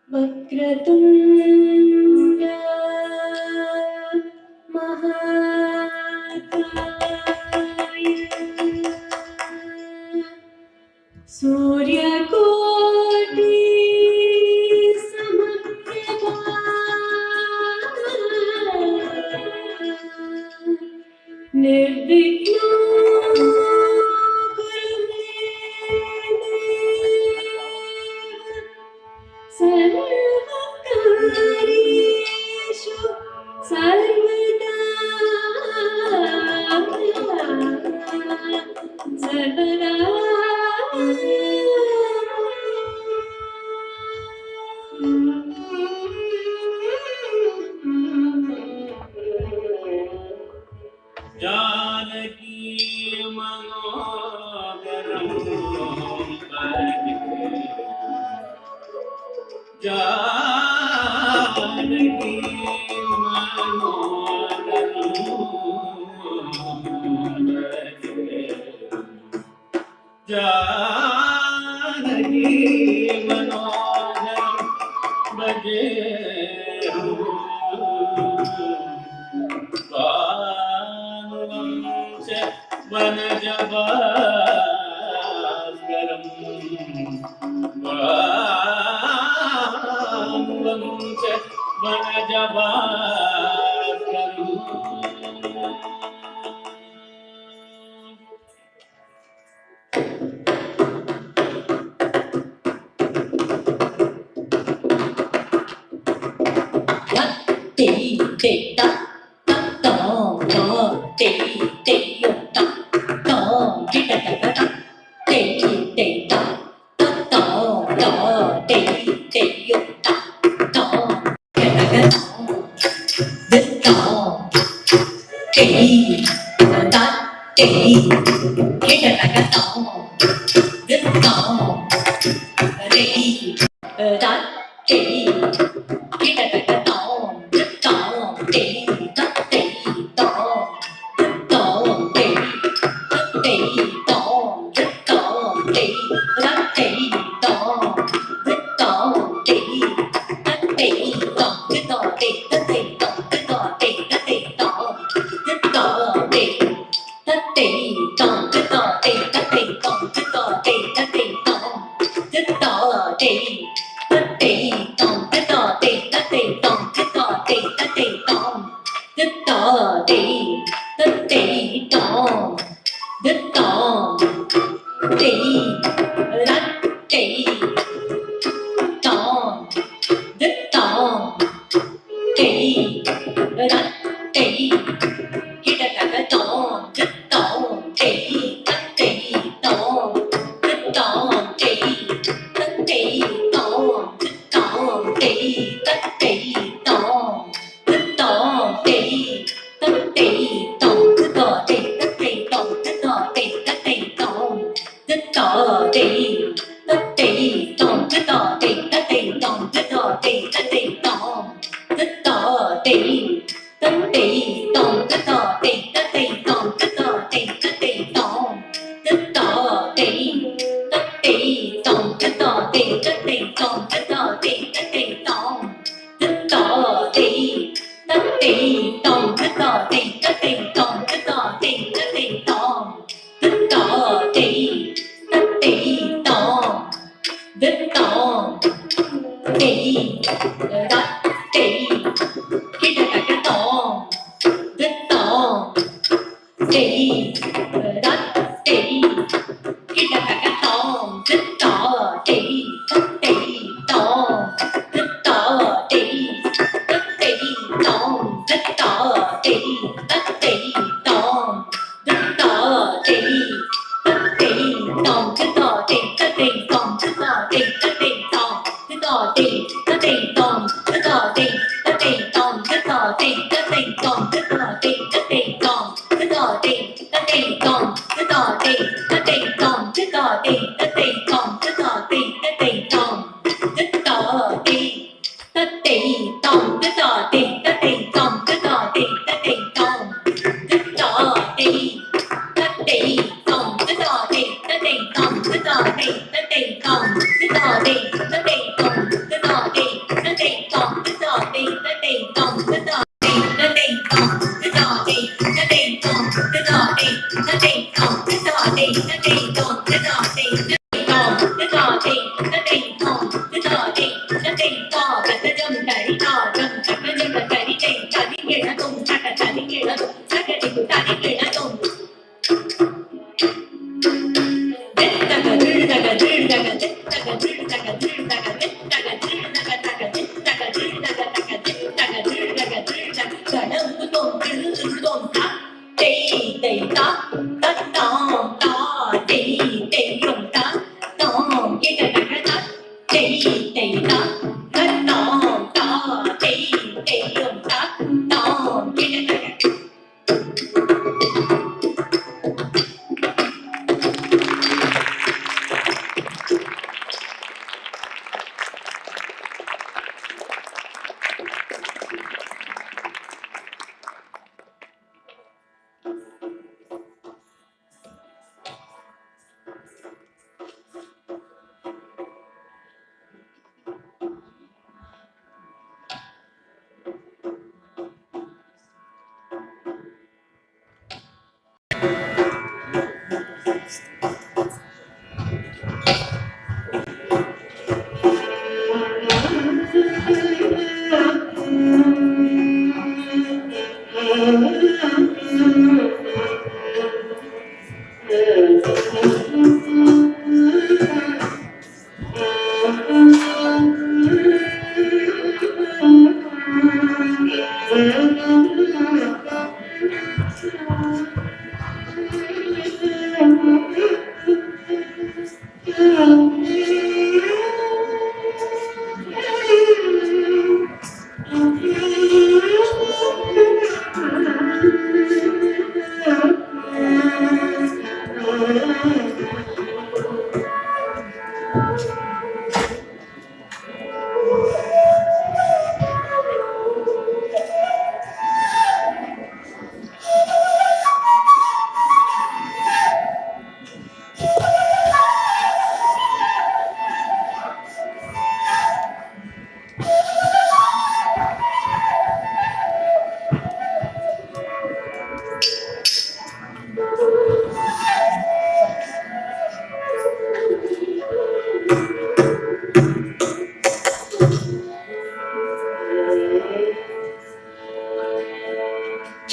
वक्रतुण्ड महाकाय सूर्यकोटि समप्रभा निर्विघ्नं कुरु मे देव सर्वकार्येषु सर्वदा सर्वदा जानकी मनोहरं जानकी मनोहरं जानकी मनोहरं भजे वनजभास्करं वनजभास्करं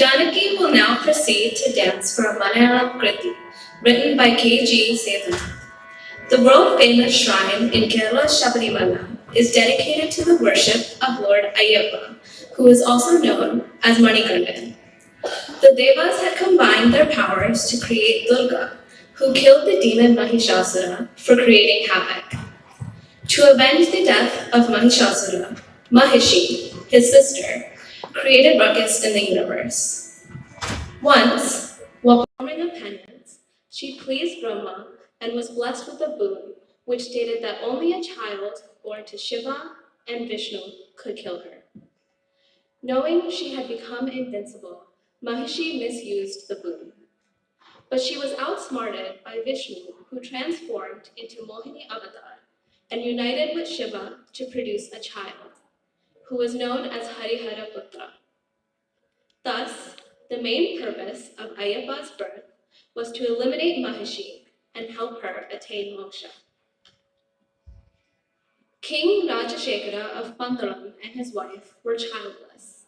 Janaki will now proceed to dance for a Malayalam Kriti, written by K.G. Sethan. The world-famous shrine in Kerala's Shabarimala is dedicated to the worship of Lord Ayyappa, who is also known as Manikandan. The Devas had combined their powers to create Durga, who killed the demon Mahishasura for creating havoc. To avenge the death of Mahishasura, Mahishi, his sister, created ruckus in the universe. Once, while performing a penance, she pleased Brahma and was blessed with a boon, which stated that only a child born to Shiva and Vishnu could kill her. Knowing she had become invincible, Mahishi misused the boon. But she was outsmarted by Vishnu, who transformed into Mohini Avatar and united with Shiva to produce a child, who was known as Harihara Putra. Thus, the main purpose of Ayyappa's birth was to eliminate Mahishi and help her attain moksha. King Rajashekara of Pandaram and his wife were childless.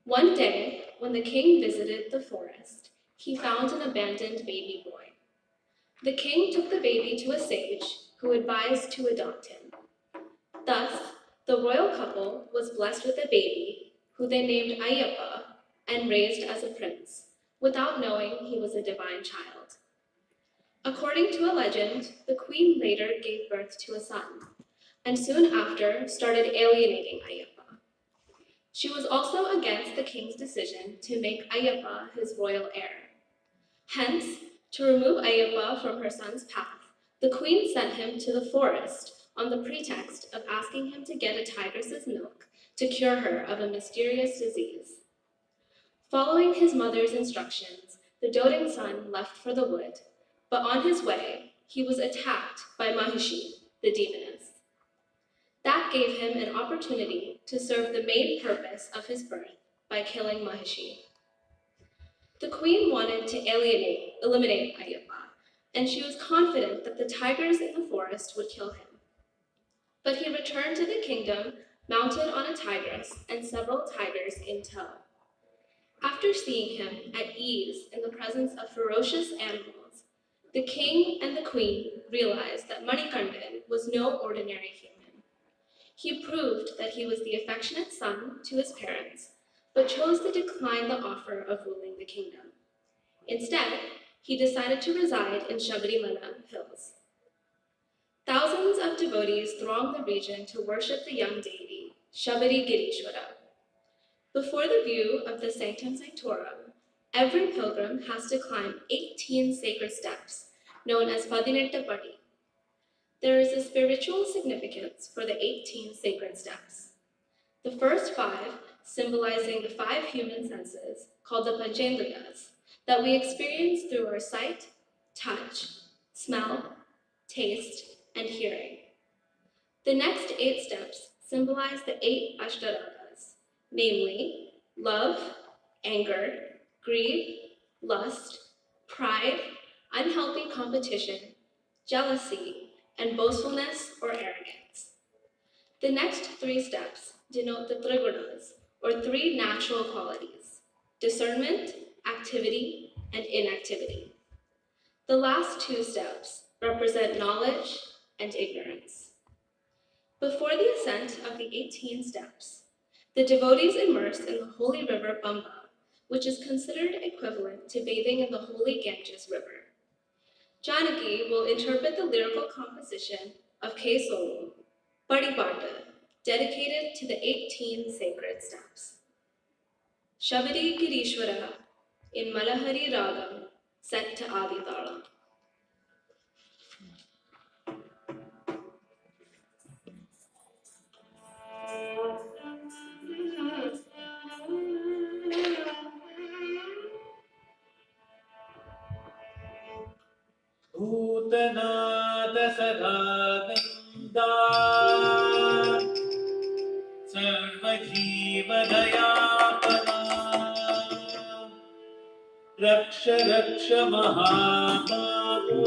One day, when the king visited the forest, he found an abandoned baby boy. The king took the baby to a sage, who advised to adopt him. Thus, the royal couple was blessed with a baby, who they named Ayyappa and raised as a prince, without knowing he was a divine child. According to a legend, the queen later gave birth to a son, and soon after started alienating Ayyappa. She was also against the king's decision to make Ayyappa his royal heir. Hence, to remove Ayyappa from her son's path, the queen sent him to the forest on the pretext of asking him to get a tigress's milk to cure her of a mysterious disease. Following his mother's instructions, the doting son left for the wood, but on his way, he was attacked by Mahishi, the demoness. That gave him an opportunity to serve the main purpose of his birth by killing Mahishi. The queen wanted to eliminate Ayyappa, and she was confident that the tigers in the forest would kill him. But he returned to the kingdom mounted on a tigress and several tigers in tow. After seeing him at ease in the presence of ferocious animals, the king and the queen realized that Manikandan was no ordinary human. He proved that he was the affectionate son to his parents, but chose to decline the offer of ruling the kingdom. Instead, he decided to reside in Shabarimala hills. Thousands of devotees throng the region to worship the young deity, Shabari Girishwara. Before the view of the Sanctum Sanctorum, every pilgrim has to climb 18 sacred steps, known as Padinetta Padi. There is a spiritual significance for the 18 sacred steps. The first 5, symbolizing the 5 human senses, called the Panchendriyas, that we experience through our sight, touch, smell, taste, and hearing. The next 8 steps symbolize the 8 Ashtaragas, namely love, anger, greed, lust, pride, unhealthy competition, jealousy, and boastfulness or arrogance. The next 3 steps denote the Trigunas, or 3 natural qualities: discernment, activity, and inactivity. The last 2 steps represent knowledge and ignorance. Before the ascent of the 18 steps, the devotees immersed in the holy river Pamba, which is considered equivalent to bathing in the holy Ganges River. Janaki will interpret the lyrical composition of Kesolu, Paripata, dedicated to the 18 sacred steps. Shabari Girishwara in Malahari Ragam, set to Aditala. Bhootnath सदा गन्धा सर्वजीवदयापना रक्ष रक्ष महाबाहो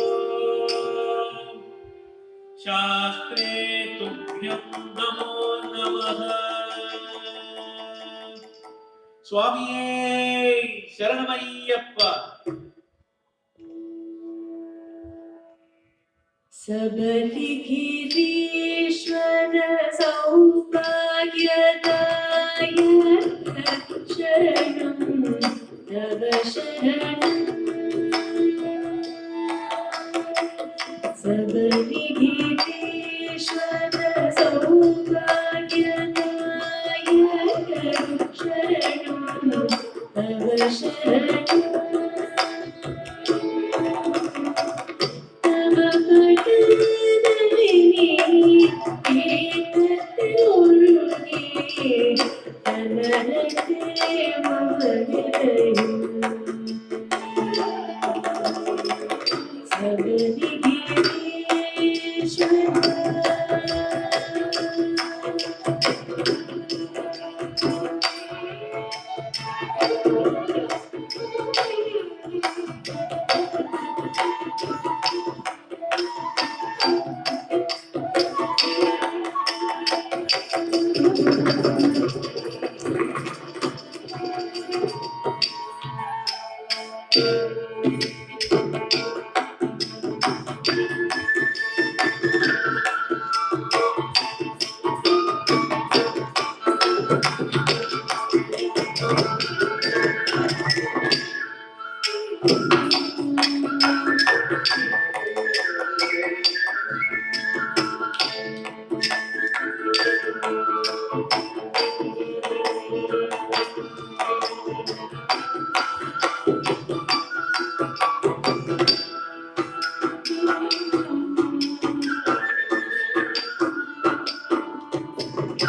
शास्त्रे तुभ्यं नमो नमः स्वामिये शरणमय्यप्पा सबलिगिरीश्वर सौभाग्यदाय शरणं तव शरणं सबलिगिरीश्वर सौभाग्यदाय शरणं तव शरणं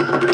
Thank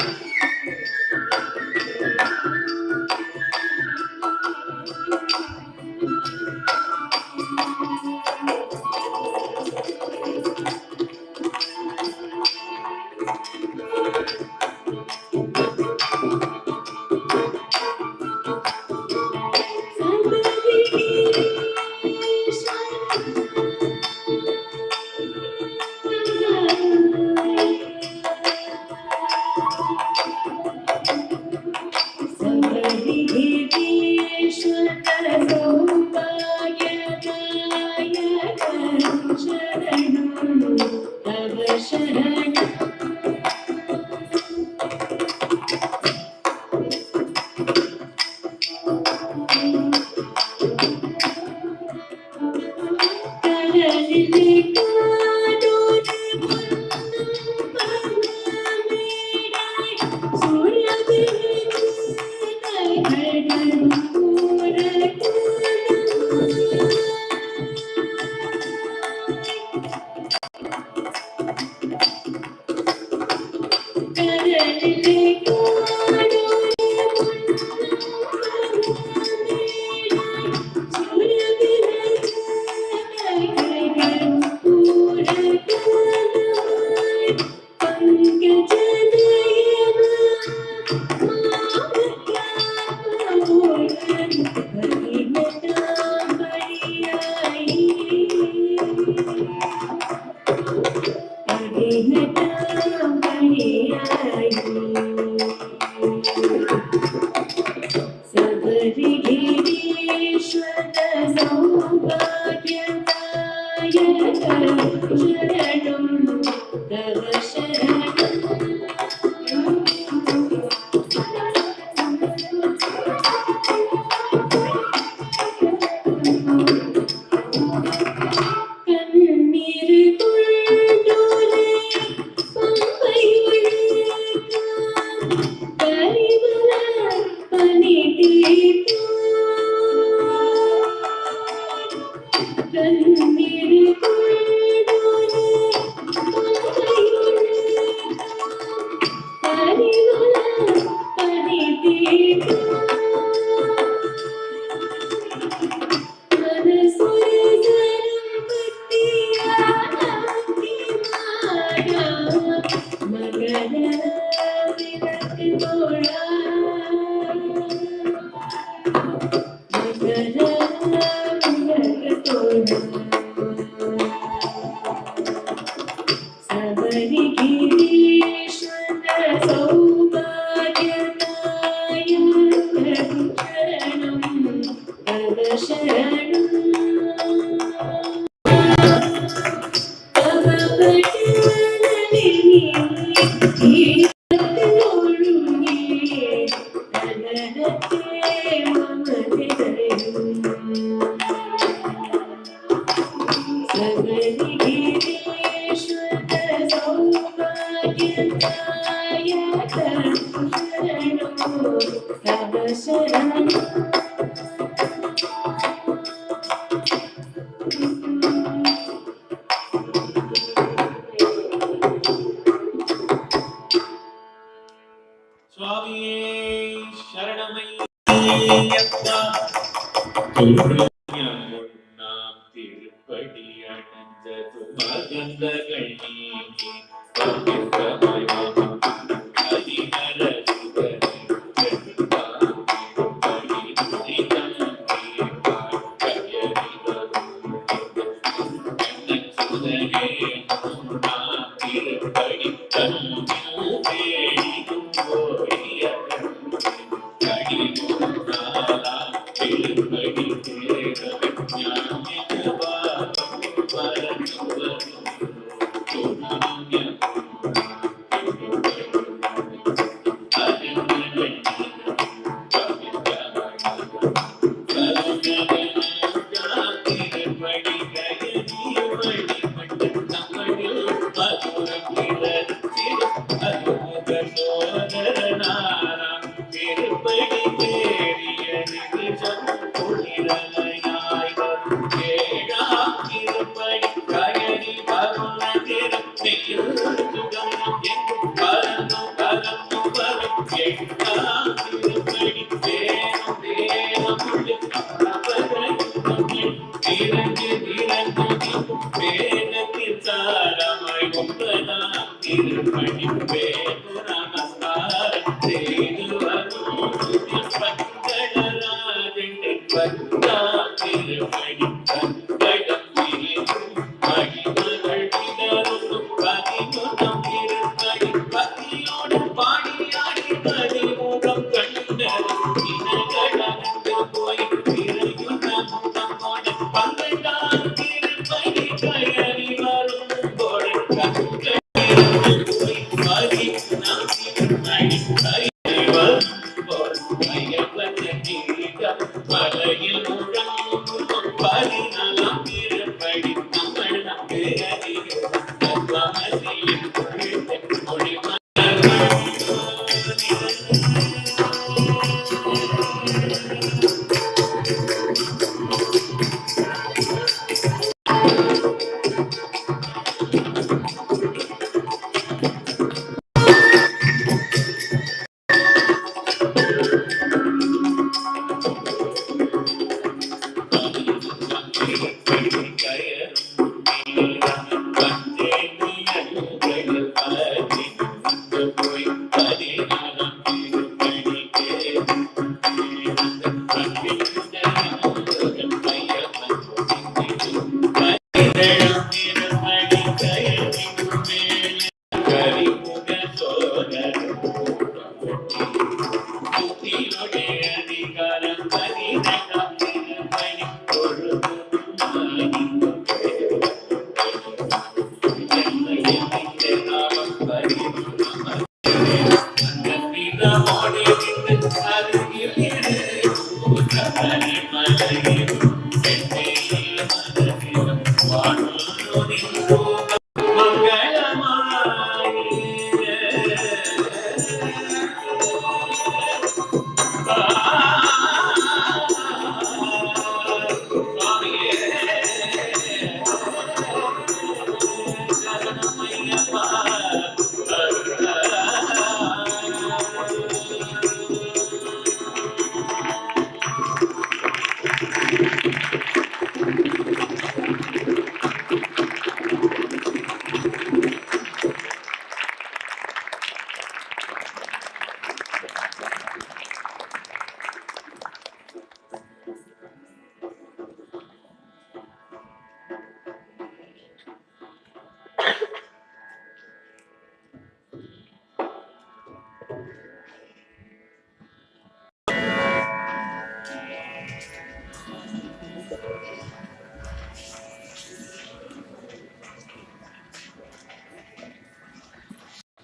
you.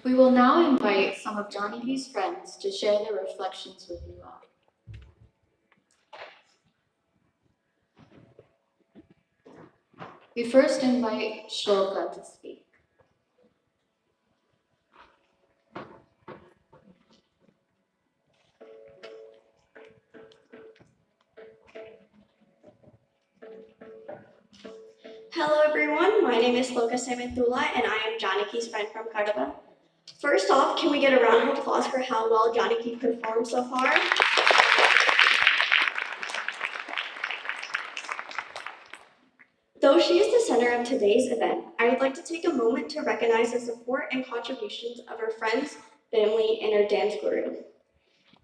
We will now invite some of Janaki's friends to share their reflections with you all. We first invite Shloka to speak. Hello everyone, my name is Shloka Samantula and I am Janaki's friend from Cardova. First off, can we get a round of applause for how well Janaki performed so far? Though she is the center of today's event, I would like to take a moment to recognize the support and contributions of her friends, family, and her dance guru.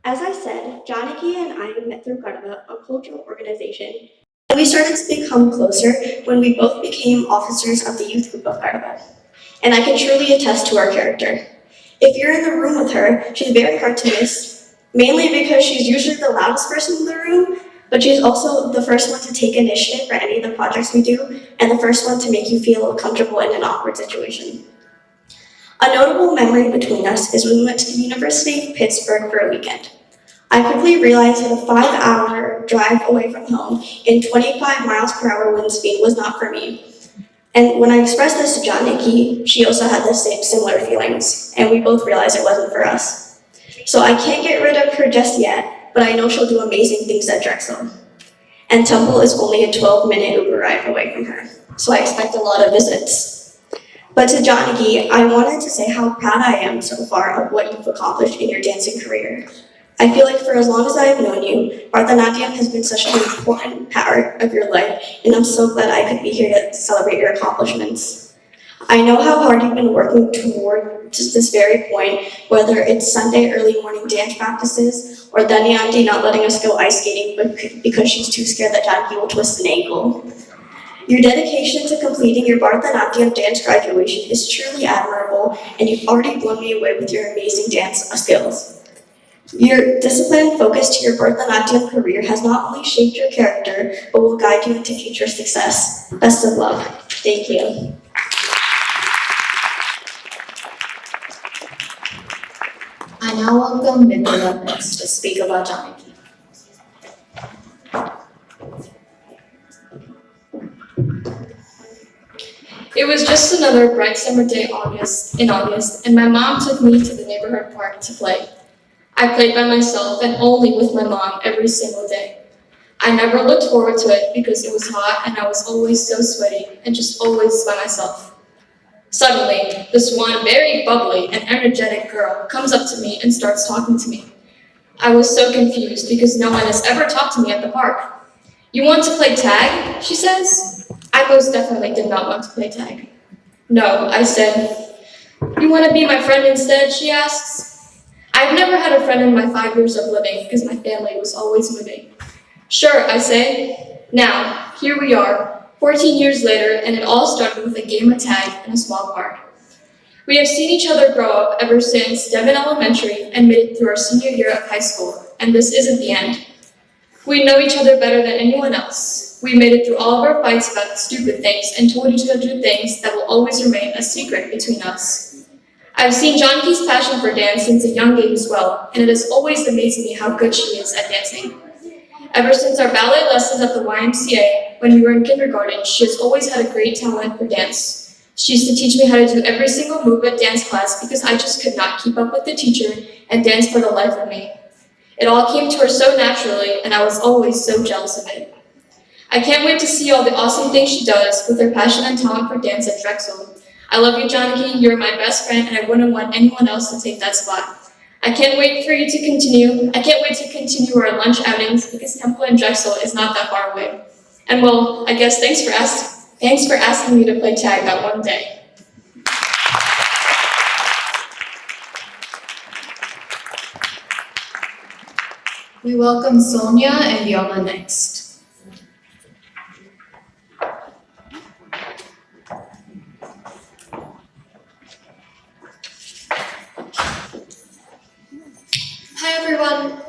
As I said, Janaki and I met through Cardova, a cultural organization. We started to become closer when we both became officers of the youth group of Cardova. And I can truly attest to her character. If you're in the room with her, she's very hard to miss, mainly because she's usually the loudest person in the room, but she's also the first one to take initiative for any of the projects we do, and the first one to make you feel comfortable in an awkward situation. A notable memory between us is when we went to the University of Pittsburgh for a weekend. I quickly realized that a 5-hour drive away from home in 25 miles per hour wind speed was not for me. And when I expressed this to Janaki, she also had the same similar feelings, and we both realized it wasn't for us. So I can't get rid of her just yet, but I know she'll do amazing things at Drexel. And Temple is only a 12-minute Uber ride away from her, so I expect a lot of visits. But to Janaki, I wanted to say how proud I am so far of what you've accomplished in your dancing career. I feel like for as long as I have known you, Bharatanatyam has been such an important part of your life, and I'm so glad I could be here to celebrate your accomplishments. I know how hard you've been working toward this very point, whether it's Sunday early morning dance practices or Dani auntie not letting us go ice skating because she's too scared that Janaki will twist an ankle. Your dedication to completing your Bharatanatyam dance graduation is truly admirable, and you've already blown me away with your amazing dance skills. Your discipline and focus to your Bharatanatyam career has not only shaped your character, but will guide you into future success. Best of luck. Thank you. I now welcome Nicola next to speak about Janaki. It was just another bright summer day in August, and my mom took me to the neighborhood park to play. I played by myself and only with my mom every single day. I never looked forward to it because it was hot and I was always so sweaty and just always by myself. Suddenly, this one very bubbly and energetic girl comes up to me and starts talking to me. I was so confused because no one has ever talked to me at the park. "You want to play tag?" she says. I most definitely did not want to play tag. "No," I said. "You want to be my friend instead?" she asks. I've never had a friend in my 5 years of living because my family was always moving. "Sure," I say. Now, here we are, 14 years later, and it all started with a game of tag in a small park. We have seen each other grow up ever since Devon Elementary and made it through our senior year of high school, and this isn't the end. We know each other better than anyone else. We made it through all of our fights about stupid things and told each other things that will always remain a secret between us. I've seen Janaki's passion for dance since a young age as well, and it has always amazed me how good she is at dancing. Ever since our ballet lessons at the YMCA, when we were in kindergarten, she has always had a great talent for dance. She used to teach me how to do every single move at dance class because I just could not keep up with the teacher and dance for the life of me. It all came to her so naturally, and I was always so jealous of it. I can't wait to see all the awesome things she does with her passion and talent for dance at Drexel. I love you, Janaki. You're my best friend, and I wouldn't want anyone else to take that spot. I can't wait to continue our lunch outings because Temple and Drexel is not that far away. And well, I guess thanks for asking me to play tag that one day. We welcome Sonia and Viola next. Hi everyone,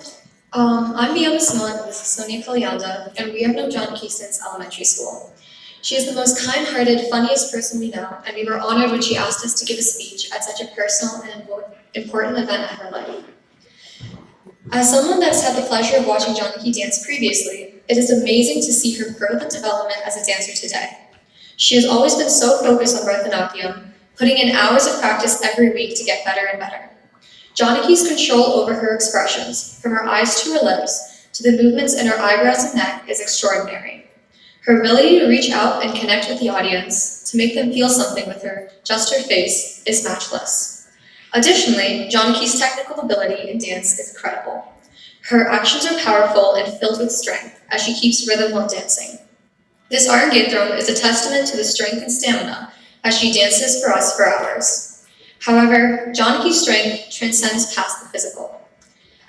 I'm Viola Swan, this is Sonia Kalyanda, and we have known Janaki since elementary school. She is the most kind-hearted, funniest person we know, and we were honored when she asked us to give a speech at such a personal and important event in her life. As someone that's had the pleasure of watching Janaki dance previously, it is amazing to see her growth and development as a dancer today. She has always been so focused on Bharatanatyam, putting in hours of practice every week to get better and better. Janaki's control over her expressions, from her eyes to her lips, to the movements in her eyebrows and neck, is extraordinary. Her ability to reach out and connect with the audience, to make them feel something with just her face, is matchless. Additionally, Janaki's technical ability in dance is incredible. Her actions are powerful and filled with strength as she keeps rhythm while dancing. This Arangetram is a testament to the strength and stamina as she dances for us for hours. However, Janaki's strength transcends past the physical.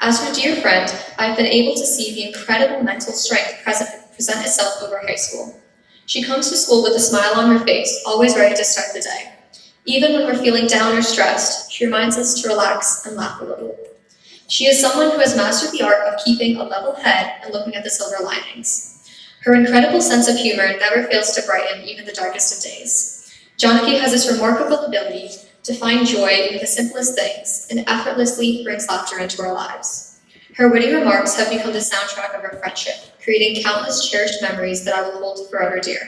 As her dear friend, I've been able to see the incredible mental strength present itself over high school. She comes to school with a smile on her face, always ready to start the day. Even when we're feeling down or stressed, she reminds us to relax and laugh a little. She is someone who has mastered the art of keeping a level head and looking at the silver linings. Her incredible sense of humor never fails to brighten even the darkest of days. Janaki has this remarkable ability to find joy in the simplest things and effortlessly brings laughter into our lives. Her witty remarks have become the soundtrack of our friendship, creating countless cherished memories that I will hold forever dear.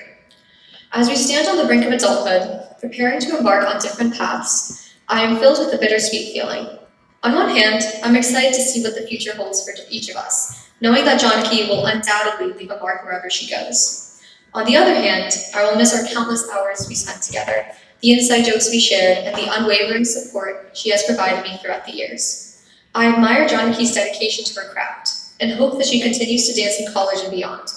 As we stand on the brink of adulthood, preparing to embark on different paths, I am filled with a bittersweet feeling. On one hand, I'm excited to see what the future holds for each of us, knowing that Janaki will undoubtedly leave a mark wherever she goes. On the other hand, I will miss our countless hours we spent together, the inside jokes we shared, and the unwavering support she has provided me throughout the years. I admire Janaki's dedication to her craft, and hope that she continues to dance in college and beyond.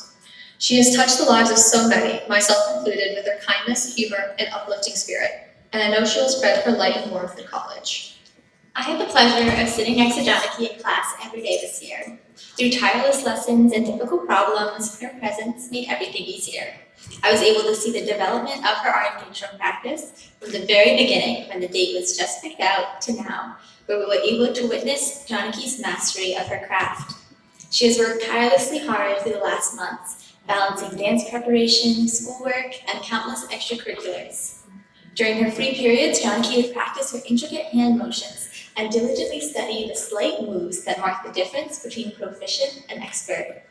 She has touched the lives of so many, myself included, with her kindness, humor, and uplifting spirit, and I know she will spread her light and warmth in college. I had the pleasure of sitting next to Janaki in class every day this year. Through tireless lessons and difficult problems, her presence made everything easier. I was able to see the development of her Arangetram practice from the very beginning, when the date was just picked out, to now, where we were able to witness Janaki's mastery of her craft. She has worked tirelessly hard through the last months, balancing dance preparation, schoolwork, and countless extracurriculars. During her free periods, Janaki would practice her intricate hand motions and diligently study the slight moves that mark the difference between proficient and expert.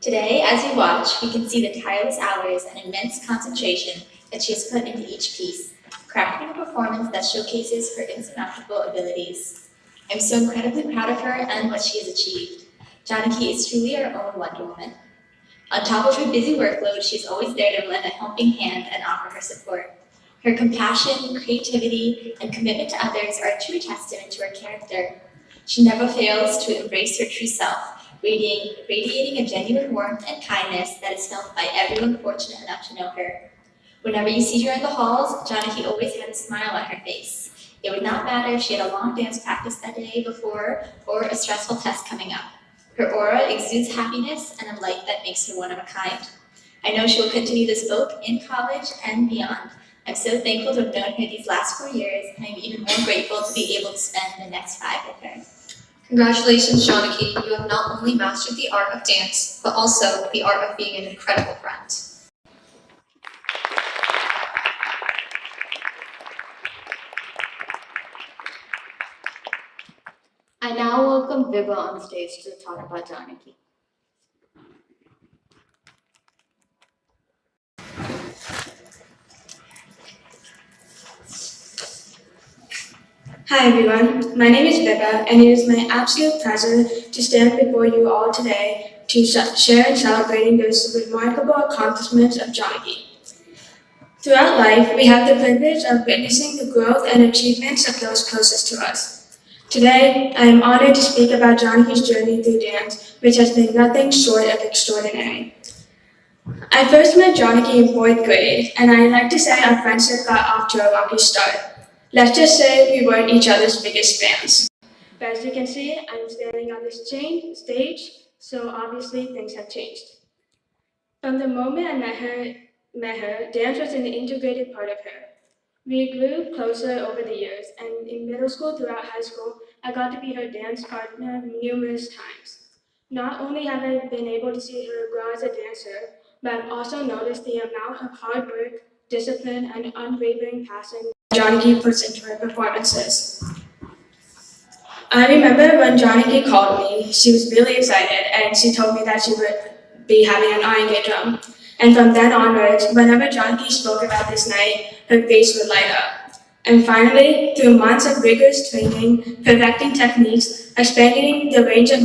Today, as we watch, we can see the tireless hours and immense concentration that she has put into each piece, crafting a performance that showcases her insurmountable abilities. I'm so incredibly proud of her and what she has achieved. Janaki is truly our own Wonder Woman. On top of her busy workload, she is always there to lend a helping hand and offer her support. Her compassion, creativity, and commitment to others are a true testament to her character. She never fails to embrace her true self, radiating a genuine warmth and kindness that is felt by everyone fortunate enough to know her. Whenever you see her in the halls, Janaki always had a smile on her face. It would not matter if she had a long dance practice that day before or a stressful test coming up. Her aura exudes happiness and a light that makes her one of a kind. I know she will continue this both in college and beyond. I'm so thankful to have known her these last 4 years, and I'm even more grateful to be able to spend the next 5 with her. Congratulations, Janaki. You have not only mastered the art of dance, but also the art of being an incredible friend. I now welcome Vibha on stage to talk about Janaki. Hi everyone, my name is Vibha, and it is my absolute pleasure to stand before you all today to share in celebrating those remarkable accomplishments of Janaki. Throughout life, we have the privilege of witnessing the growth and achievements of those closest to us. Today, I am honored to speak about Janaki's journey through dance, which has been nothing short of extraordinary. I first met Janaki in 4th grade, and I'd like to say our friendship got off to a rocky start. Let's just say we weren't each other's biggest fans. But as you can see, I'm standing on this stage, so obviously things have changed. From the moment I met her, dance was an integrated part of her. We grew closer over the years, and in middle school throughout high school, I got to be her dance partner numerous times. Not only have I been able to see her grow as a dancer, but I've also noticed the amount of hard work, discipline, and unwavering passion Janaki puts into her performances. I remember when Janaki called me, she was really excited and she told me that she would be having an Arangetram. And from then onwards, whenever Janaki spoke about this night, her face would light up. And finally, through months of rigorous training, perfecting techniques, expanding the range of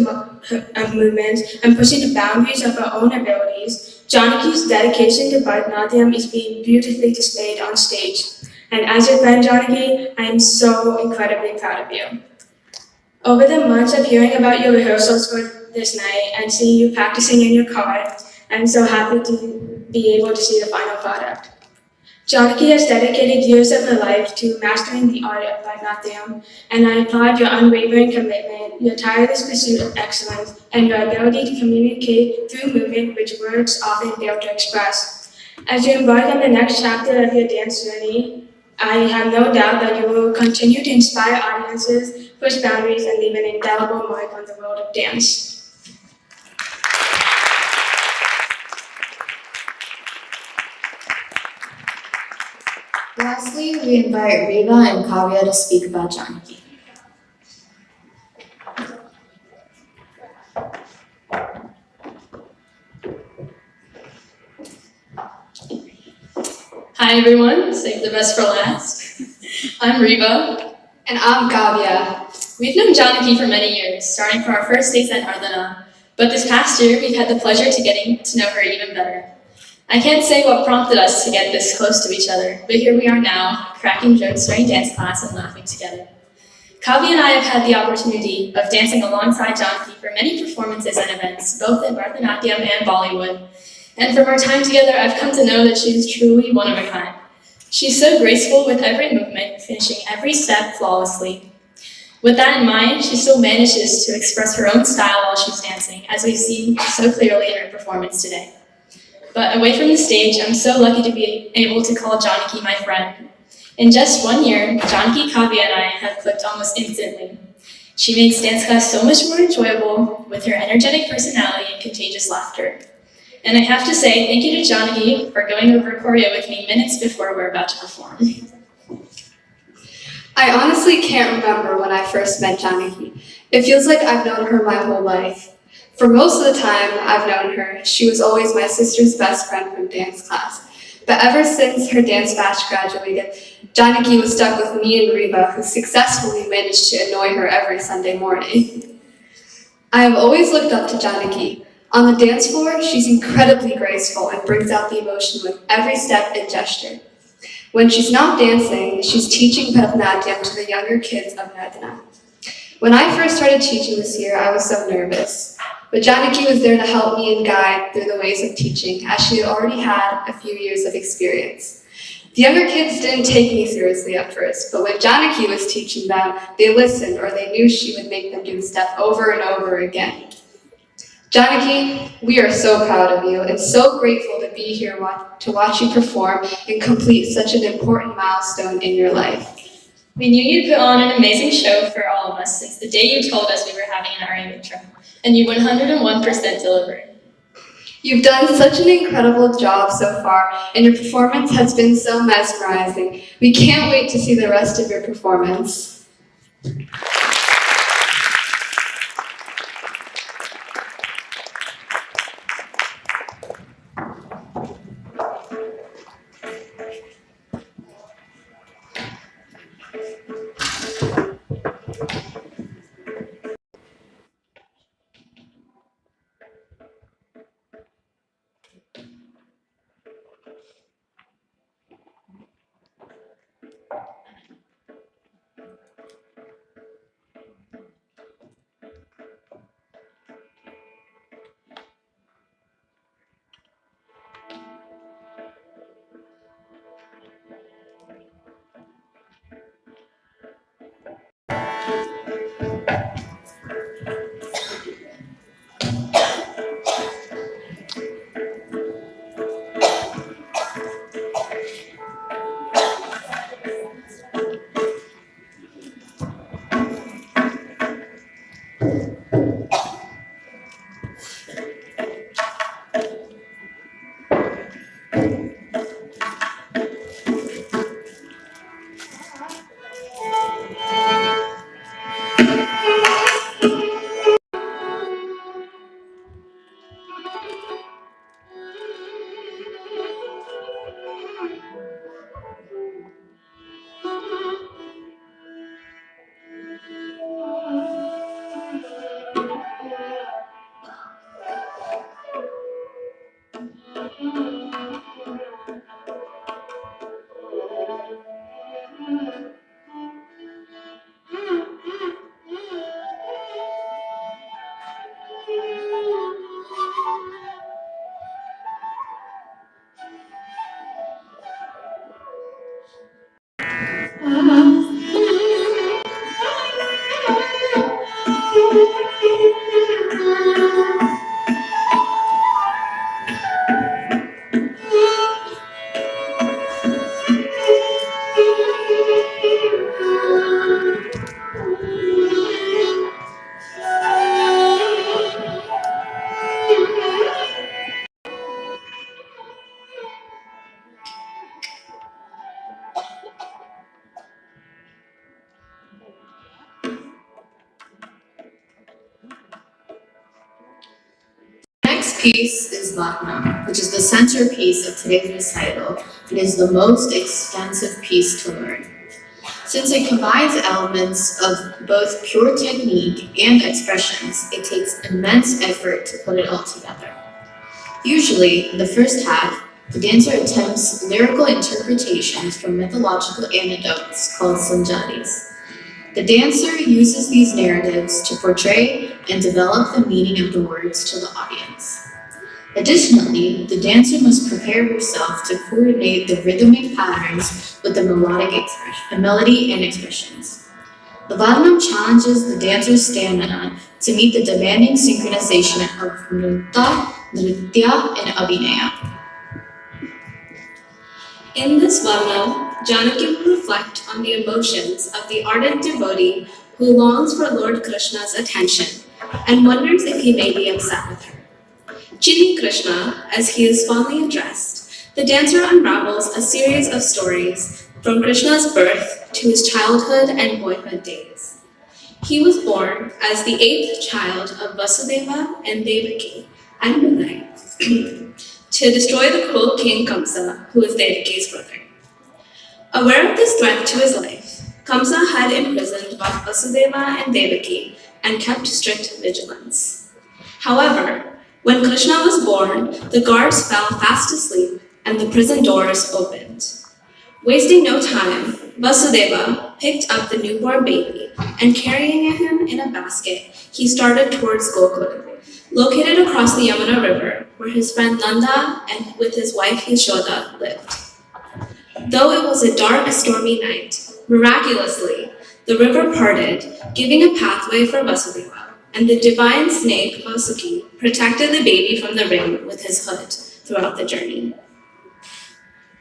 movements, and pushing the boundaries of her own abilities, Janaki's dedication to Bharatanatyam is being beautifully displayed on stage. And as your friend Janaki, I am so incredibly proud of you. Over the months of hearing about your rehearsals for this night and seeing you practicing in your car, I'm so happy to be able to see the final product. Janaki has dedicated years of her life to mastering the art of Bharatanatyam, and I applaud your unwavering commitment, your tireless pursuit of excellence, and your ability to communicate through movement which words often fail to express. As you embark on the next chapter of your dance journey, I have no doubt that you will continue to inspire audiences, push boundaries, and leave an indelible mark on the world of dance. Lastly, we invite Reva and Kavya to speak about Janaki. Hi everyone, save the best for last. I'm Reva. And I'm Kavya. We've known Janaki for many years, starting from our first days at Ardhana, but this past year we've had the pleasure to getting to know her even better. I can't say what prompted us to get this close to each other, but here we are now, cracking jokes during dance class and laughing together. Kavya and I have had the opportunity of dancing alongside Janaki for many performances and events, both in Bharatanatyam and Bollywood. And from our time together, I've come to know that she is truly one of a kind. She's so graceful with every movement, finishing every step flawlessly. With that in mind, she still manages to express her own style while she's dancing, as we've seen so clearly in her performance today. But away from the stage, I'm so lucky to be able to call Janaki my friend. In just 1 year, Janaki, Kavya, and I have clicked almost instantly. She makes dance class so much more enjoyable with her energetic personality and contagious laughter. And I have to say thank you to Janaki for going over choreo with me minutes before we're about to perform. I honestly can't remember when I first met Janaki. It feels like I've known her my whole life. For most of the time I've known her, she was always my sister's best friend from dance class. But ever since her dance batch graduated, Janaki was stuck with me and Reva, who successfully managed to annoy her every Sunday morning. I have always looked up to Janaki. On the dance floor, she's incredibly graceful and brings out the emotion with every step and gesture. When she's not dancing, she's teaching Bharatanatyam to the younger kids of Nardana. When I first started teaching this year, I was so nervous. But Janaki was there to help me and guide through the ways of teaching, as she had already had a few years of experience. The younger kids didn't take me seriously at first, but when Janaki was teaching them, they listened, or they knew she would make them do the step over and over again. Janaki, we are so proud of you and so grateful to be here to watch you perform and complete such an important milestone in your life. We knew you'd put on an amazing show for all of us since the day you told us we were having an Arangetram, and you 101% delivered. You've done such an incredible job so far, and your performance has been so mesmerizing. We can't wait to see the rest of your performance. Next piece is Bhatna, which is the centerpiece of today's recital and is the most extensive piece to learn. Since it combines elements of both pure technique and expressions, it takes immense effort to put it all together. Usually, in the first half, the dancer attempts lyrical interpretations from mythological anecdotes called sanjalis. The dancer uses these narratives to portray and develop the meaning of the words to the audience. Additionally, the dancer must prepare herself to coordinate the rhythmic patterns with the melody and expressions. The Varnam challenges the dancer's stamina to meet the demanding synchronization of Nutta, Nritya, and Abhinaya. In this Varnam, Janaki will reflect on the emotions of the ardent devotee who longs for Lord Krishna's attention and wonders if he may be upset with her. Chidi Krishna, as he is fondly addressed, the dancer unravels a series of stories from Krishna's birth to his childhood and boyhood days. He was born as the 8th child of Vasudeva and Devaki and Vinay to destroy the cruel king Kamsa, who was Devaki's brother. Aware of this threat to his life, Kamsa had imprisoned Vasudeva and Devaki and kept strict vigilance. However, when Krishna was born, the guards fell fast asleep and the prison doors opened. Wasting no time, Vasudeva picked up the newborn baby and carrying him in a basket, he started towards Gokul, located across the Yamuna River, where his friend Nanda and with his wife Yashoda lived. Though it was a dark, stormy night, miraculously, the river parted, giving a pathway for Vasudeva, and the divine snake Vasuki protected the baby from the rain with his hood throughout the journey.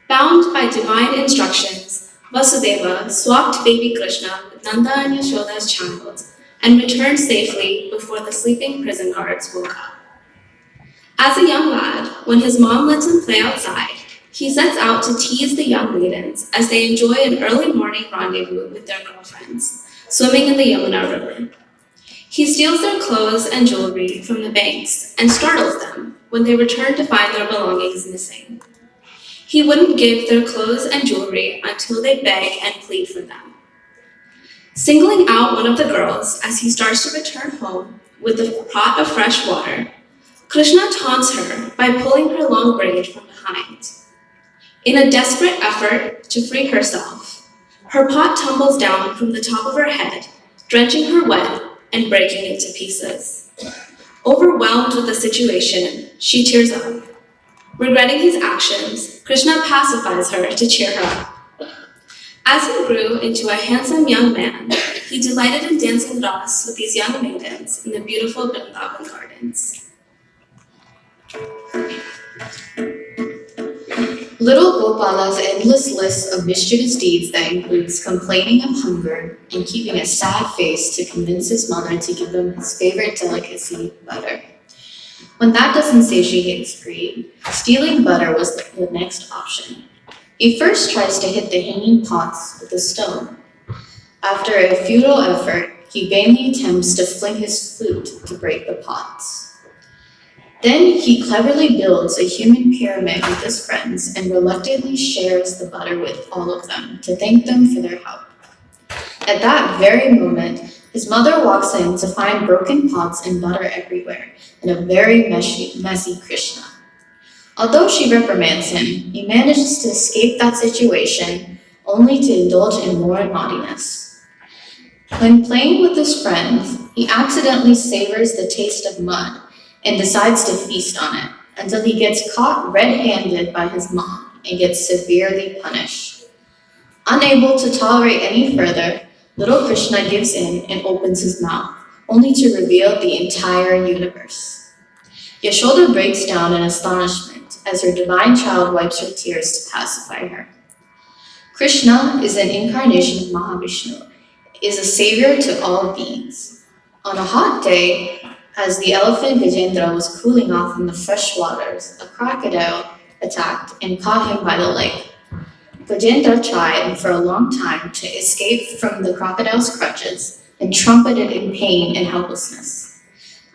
Bound by divine instructions, Vasudeva swapped baby Krishna with Nanda and Yashoda's child and returned safely before the sleeping prison guards woke up. As a young lad, when his mom lets him play outside, he sets out to tease the young maidens as they enjoy an early morning rendezvous with their girlfriends, swimming in the Yamuna River. He steals their clothes and jewelry from the banks and startles them when they return to find their belongings missing. He wouldn't give their clothes and jewelry until they beg and plead for them. Singling out one of the girls as he starts to return home with a pot of fresh water, Krishna taunts her by pulling her long braid from behind. In a desperate effort to free herself, her pot tumbles down from the top of her head, drenching her wet and breaking it to pieces. Overwhelmed with the situation, she tears up. Regretting his actions, Krishna pacifies her to cheer her up. As he grew into a handsome young man, he delighted in dancing ras with these young maidens in the beautiful Vrindavan gardens. Little Gopala's endless list of mischievous deeds that includes complaining of hunger and keeping a sad face to convince his mother to give him his favorite delicacy, butter. When that doesn't satiate his greed, stealing butter was the next option. He first tries to hit the hanging pots with a stone. After a futile effort, he vainly attempts to fling his flute to break the pots. Then he cleverly builds a human pyramid with his friends and reluctantly shares the butter with all of them to thank them for their help. At that very moment, his mother walks in to find broken pots and butter everywhere and a very messy Krishna. Although she reprimands him, he manages to escape that situation only to indulge in more naughtiness. When playing with his friends, he accidentally savors the taste of mud and decides to feast on it until he gets caught red-handed by his mom and gets severely punished. Unable to tolerate any further, little Krishna gives in and opens his mouth, only to reveal the entire universe. Yashoda breaks down in astonishment as her divine child wipes her tears to pacify her. Krishna is an incarnation of Mahavishnu, is a savior to all beings. On a hot day, as the elephant Gajendra was cooling off in the fresh waters, a crocodile attacked and caught him by the leg. Gajendra tried for a long time to escape from the crocodile's clutches and trumpeted in pain and helplessness.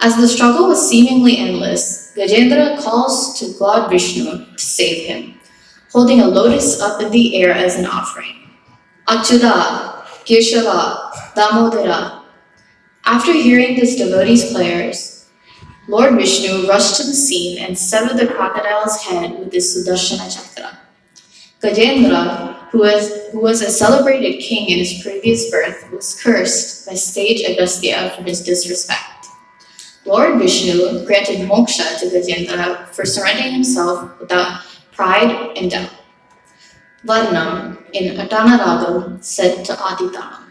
As the struggle was seemingly endless, Gajendra calls to God Vishnu to save him, holding a lotus up in the air as an offering. Achyuta, Keshava, Damodara. After hearing this devotee's prayers, Lord Vishnu rushed to the scene and severed the crocodile's head with his Sudarshana Chakra. Gajendra, who was a celebrated king in his previous birth, was cursed by sage Agastya for his disrespect. Lord Vishnu granted moksha to Gajendra for surrendering himself without pride and doubt. Varnam in Adana Ragam said to Aditanam.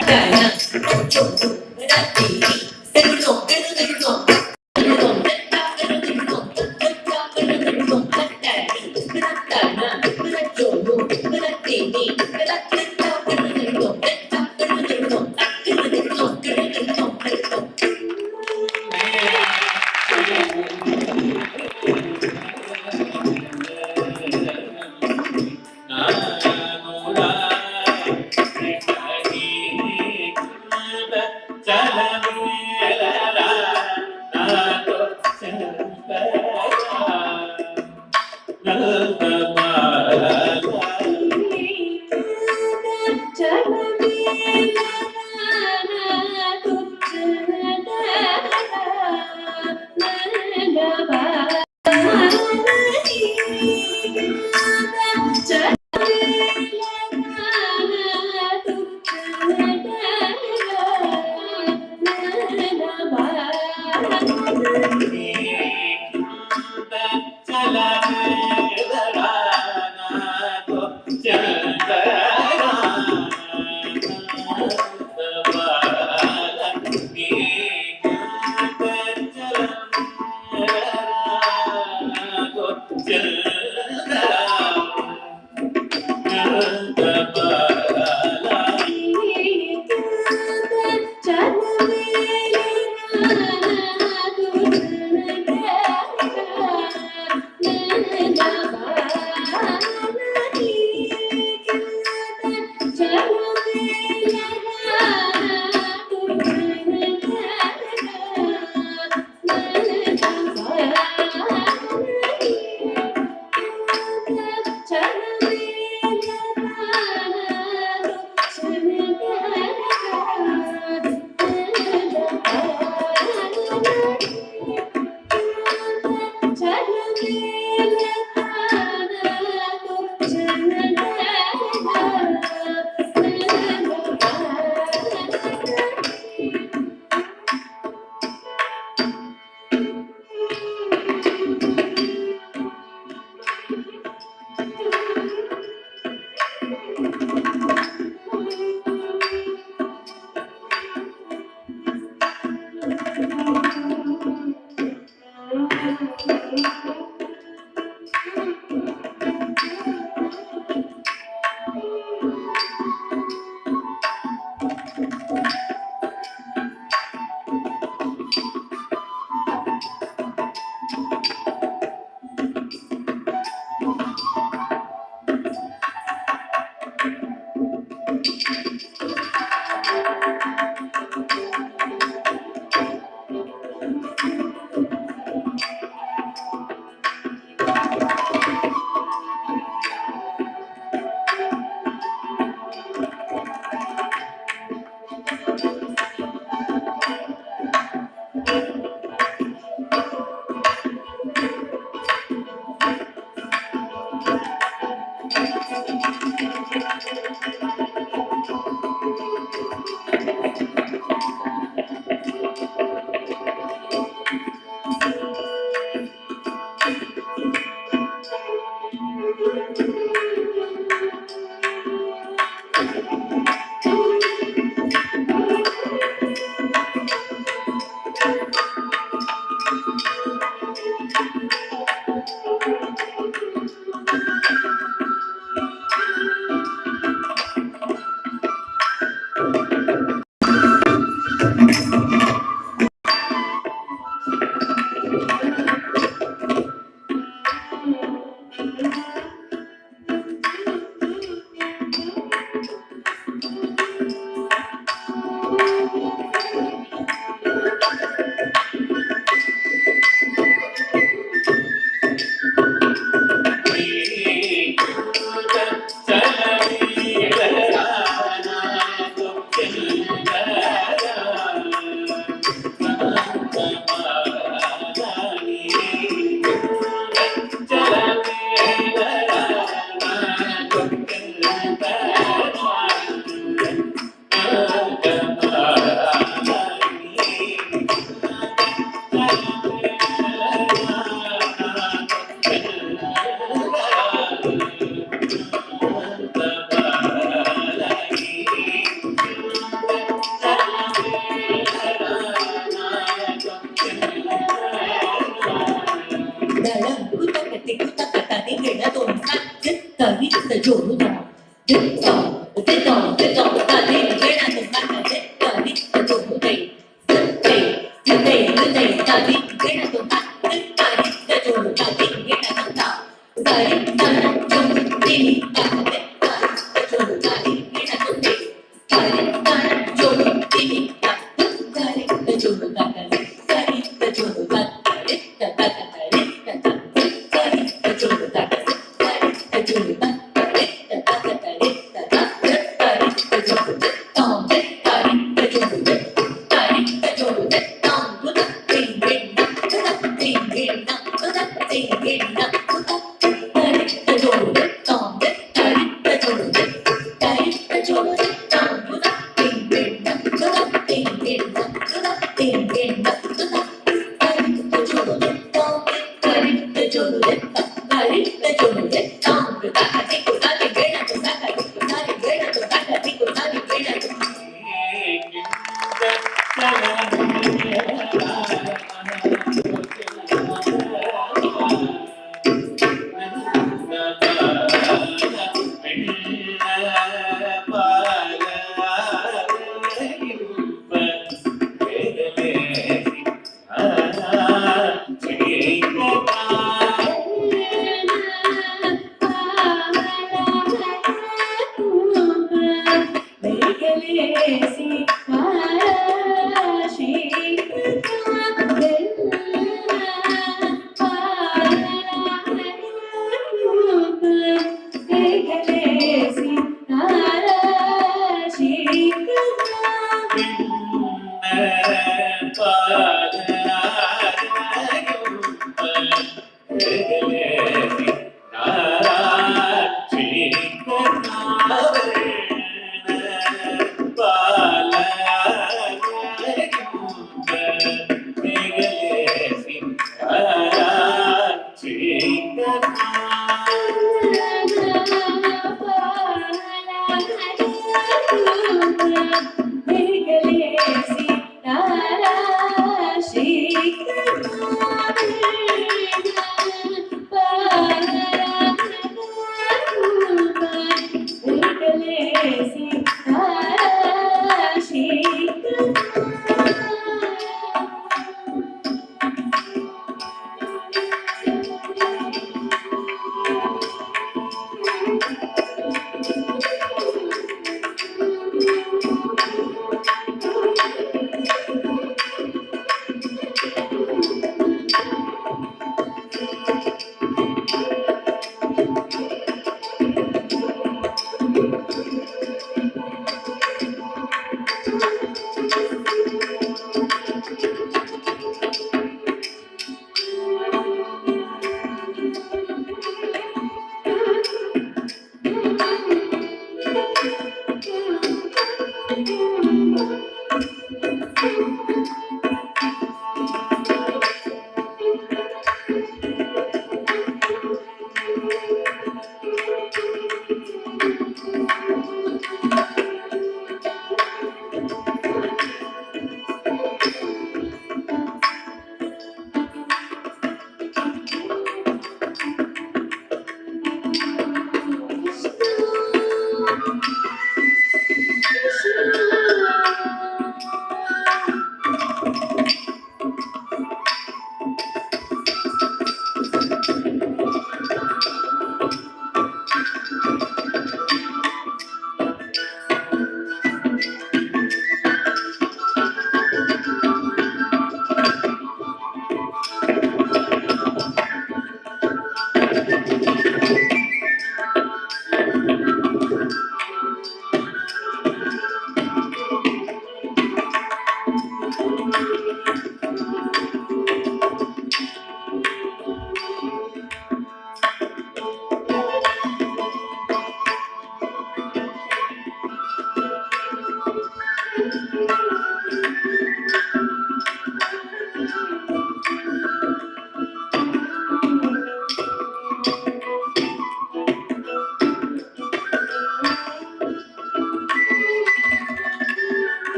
Dana,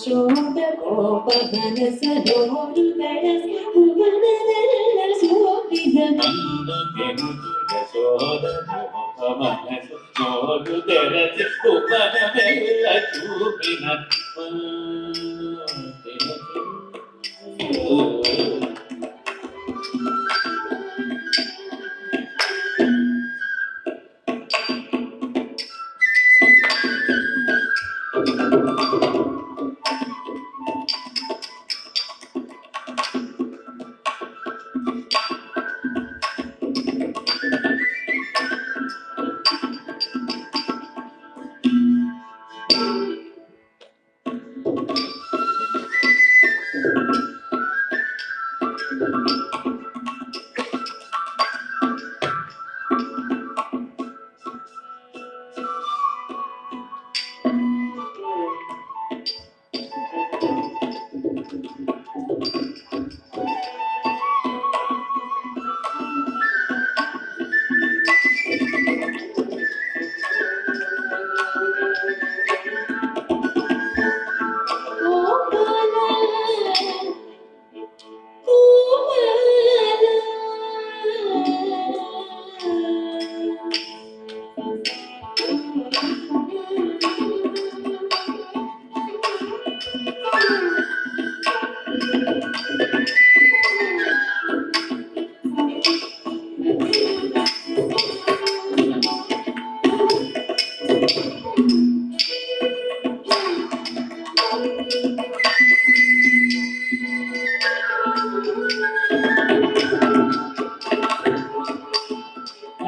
ಶೋಧ ಕೋಪ ಮನಸ ನೋಡು ಬೆಳಸ ಭುವನದೆಲ್ಲ ಶೋಭಿದ ಅಂದು ಕೆಂಪುದ ಶೋಧ ಕೋಪ ಮನಸ ನೋಡು ಬೆಳಸ ಭುವನವೆಲ್ಲ ಶೋಭಿನ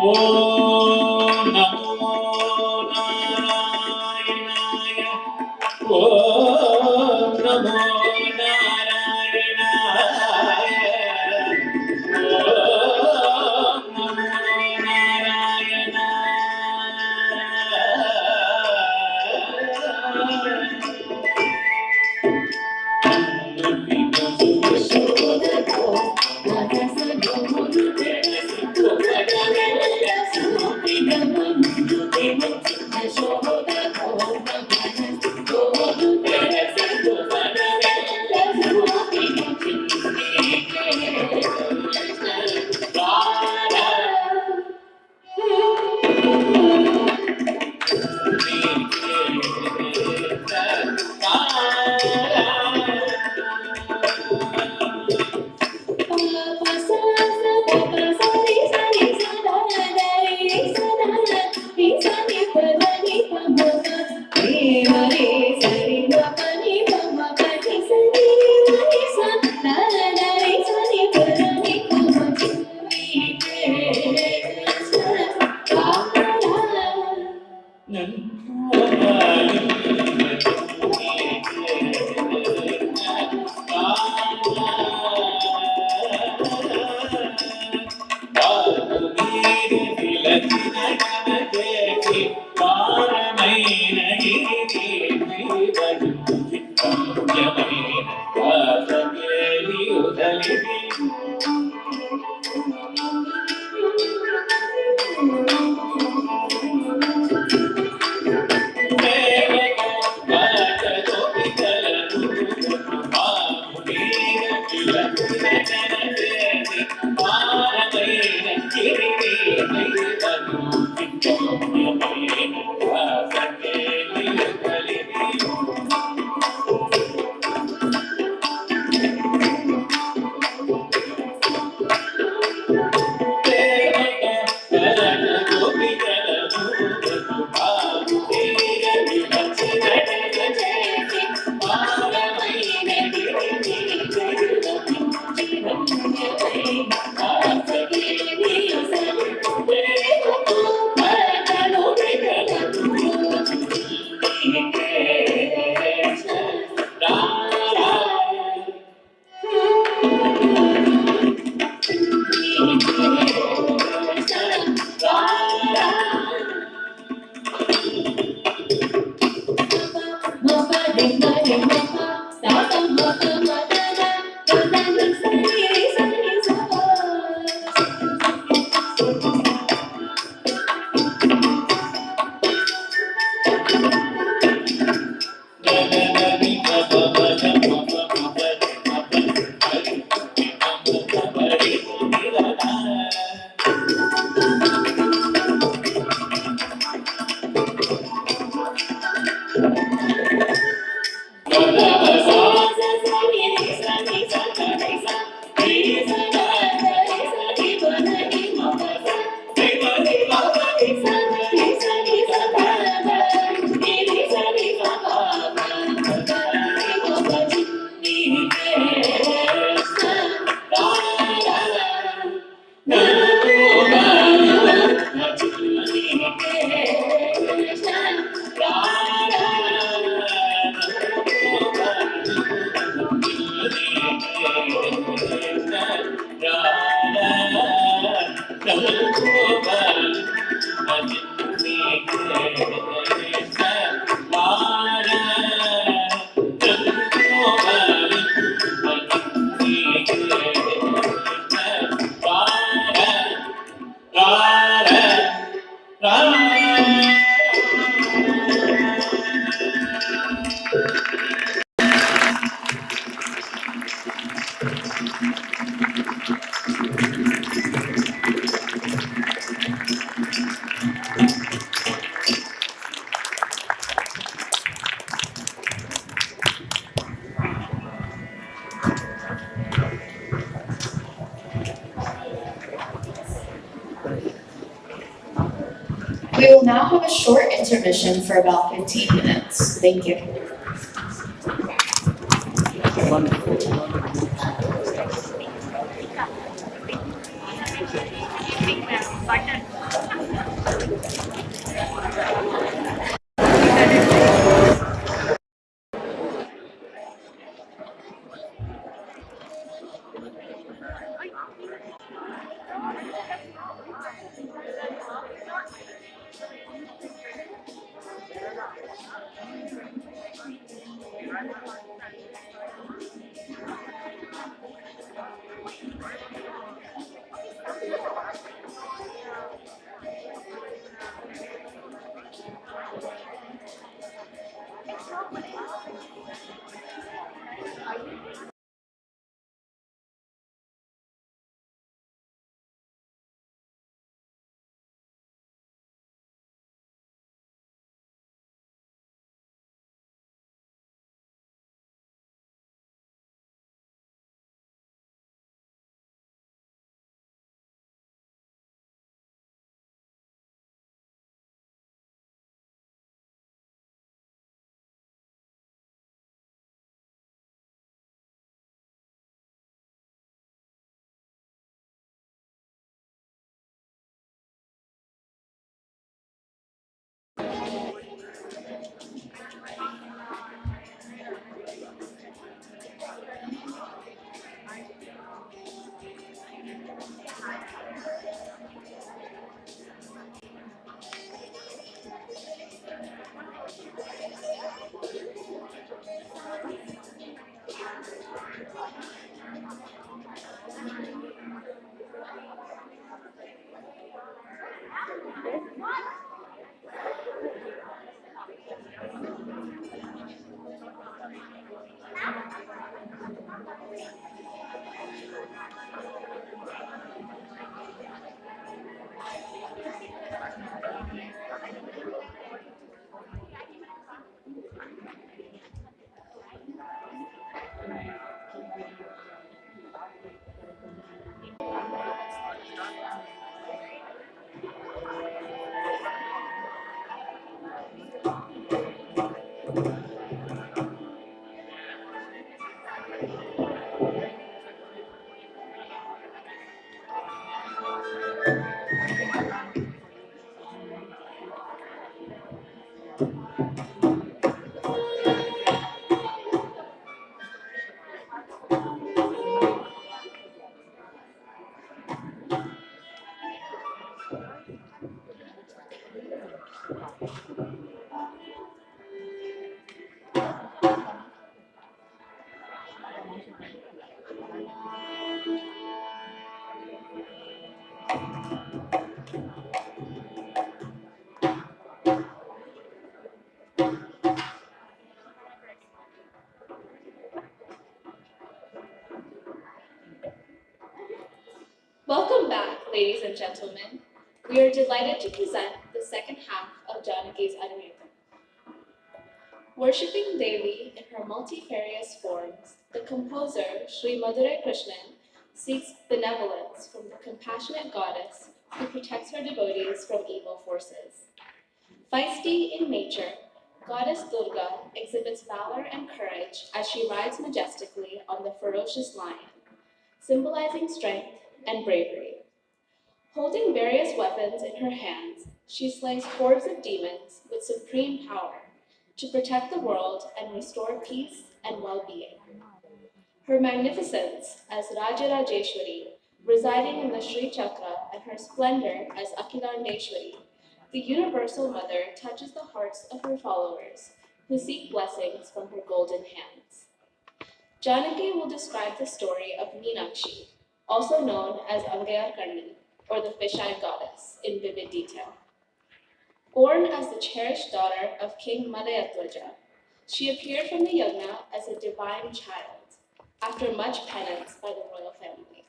ಓಂ ನಮೋ ನಾರಾಯಣಾಯ ಓಂ ನಮೋ ನಾರಾಯಣಾಯ ಓಂ ನಮೋ We will now have a short intermission for about 15 minutes. Thank you. Welcome back, ladies and gentlemen. We are delighted to present the second half of Janaki's Arangetram. Worshipping Devi in her multifarious forms, the composer, Sri Madurai Krishnan, seeks benevolence from the compassionate goddess who protects her devotees from evil forces. Feisty in nature, Goddess Durga exhibits valor and courage as she rides majestically on the ferocious lion, symbolizing strength and bravery. Holding various weapons in her hands, she slays hordes of demons with supreme power to protect the world and restore peace and well-being. Her magnificence as Rajarajeshwari, residing in the Sri Chakra, and her splendor as Akhilandeshwari, the Universal Mother touches the hearts of her followers who seek blessings from her golden hands. Janaki will describe the story of Meenakshi, also known as Angayakarni, or the fish-eyed goddess, in vivid detail. Born as the cherished daughter of King Madayatwaja, she appeared from the yagna as a divine child, after much penance by the royal family.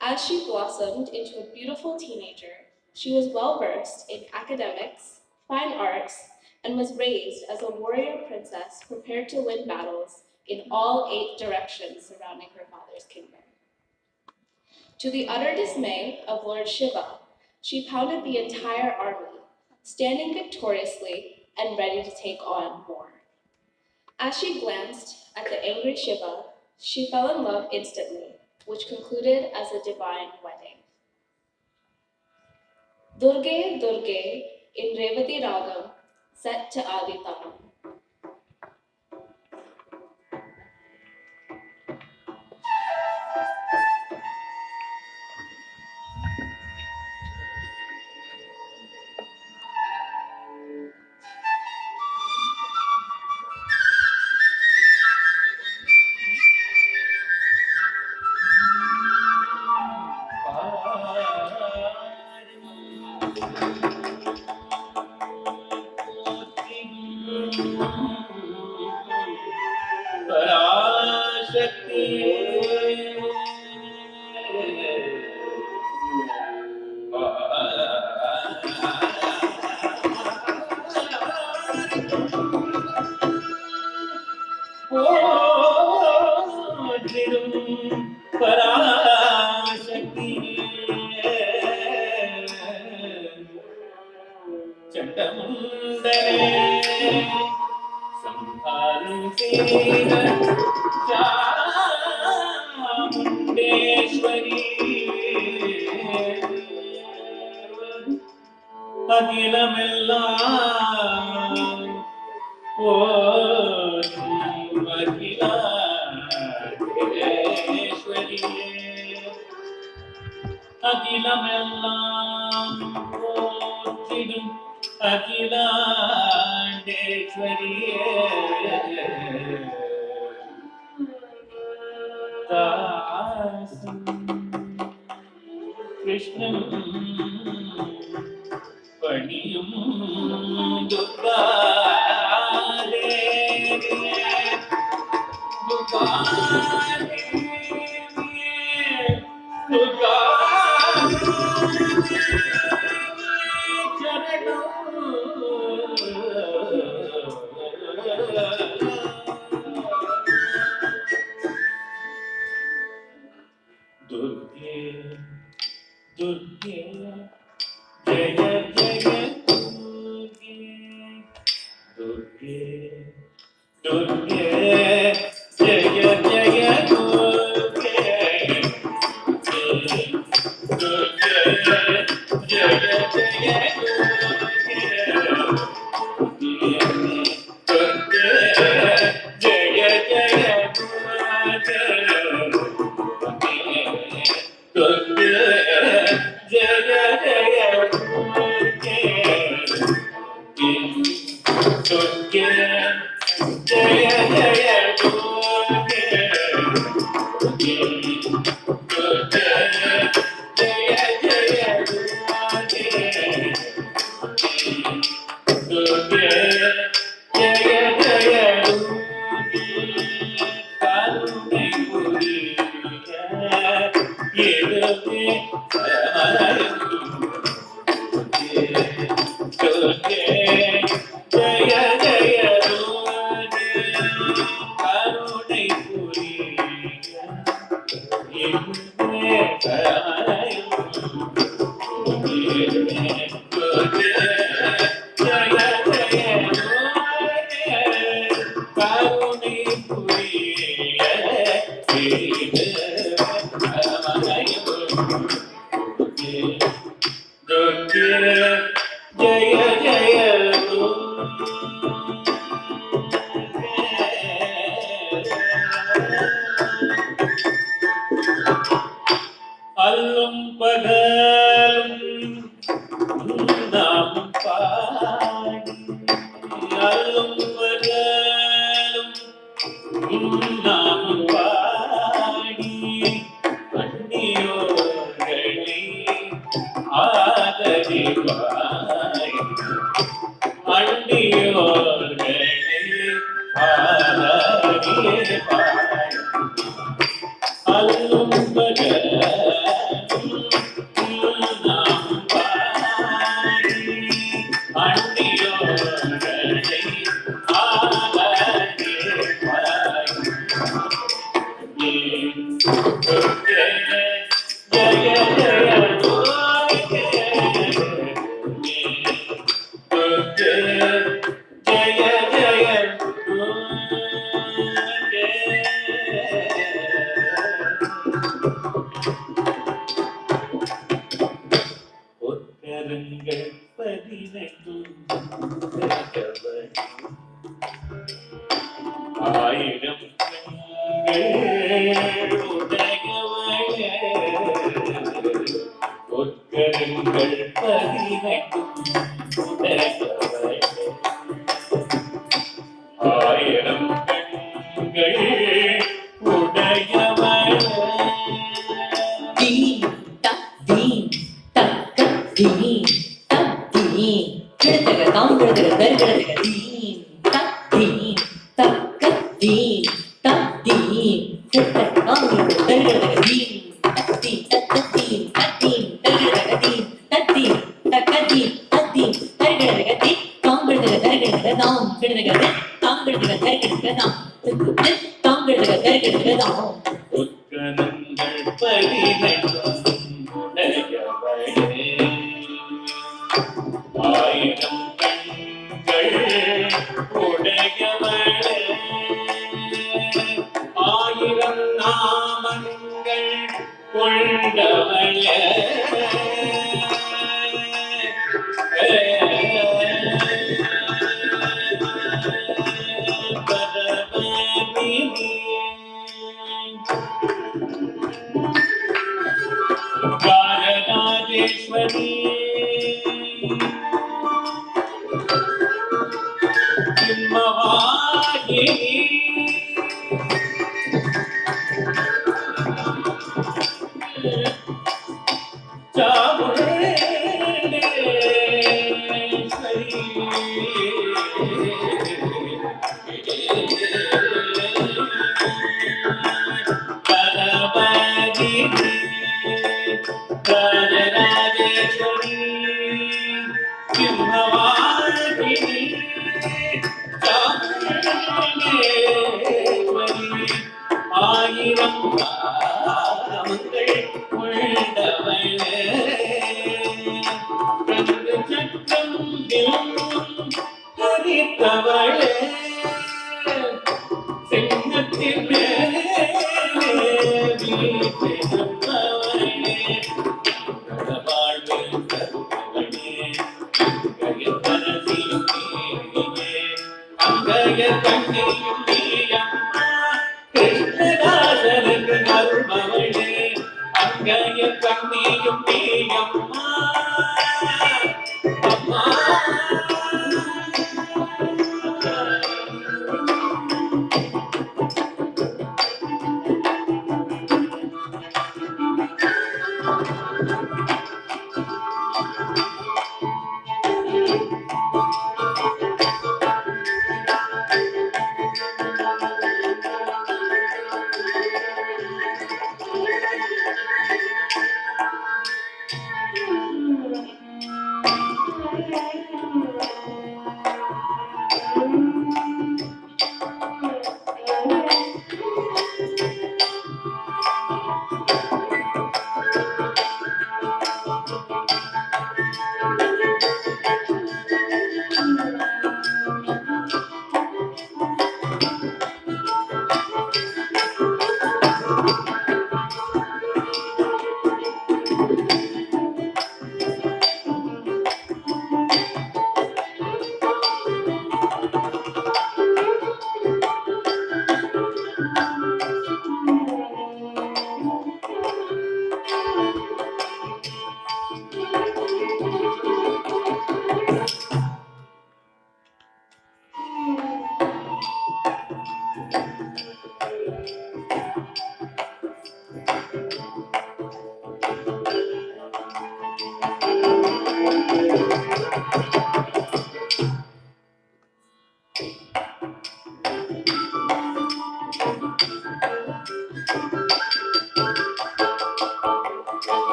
As she blossomed into a beautiful teenager, she was well-versed in academics, fine arts, and was raised as a warrior princess prepared to win battles in all 8 directions surrounding her father's kingdom. To the utter dismay of Lord Shiva, she pounded the entire army, standing victoriously and ready to take on more. As she glanced at the angry Shiva, she fell in love instantly, which concluded as a divine wedding. Durge Durge in Revati Ragam, set to Aditam.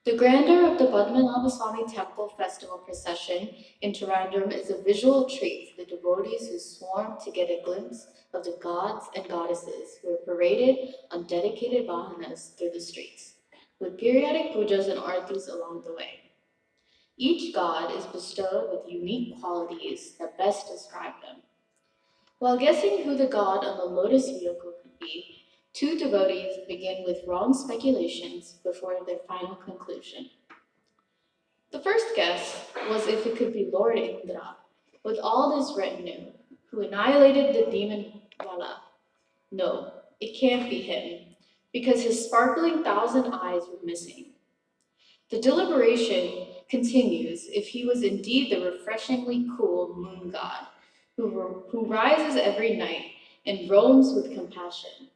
The grandeur of the Padmanabhaswamy Temple Festival procession in Trivandrum is a visual treat for the devotees who swarm to get a glimpse of the gods and goddesses who are paraded on dedicated vahanas through the streets, with periodic pujas and artis along the way. Each god is bestowed with unique qualities that best describe them. While guessing who the god on the lotus vehicle could be, two devotees begin with wrong speculations before their final conclusion. The first guess was if it could be Lord Indra, with all his retinue, who annihilated the demon Vala. No, it can't be him, because his sparkling 1,000 eyes were missing. The deliberation continues if he was indeed the refreshingly cool moon god, who rises every night and roams with compassion.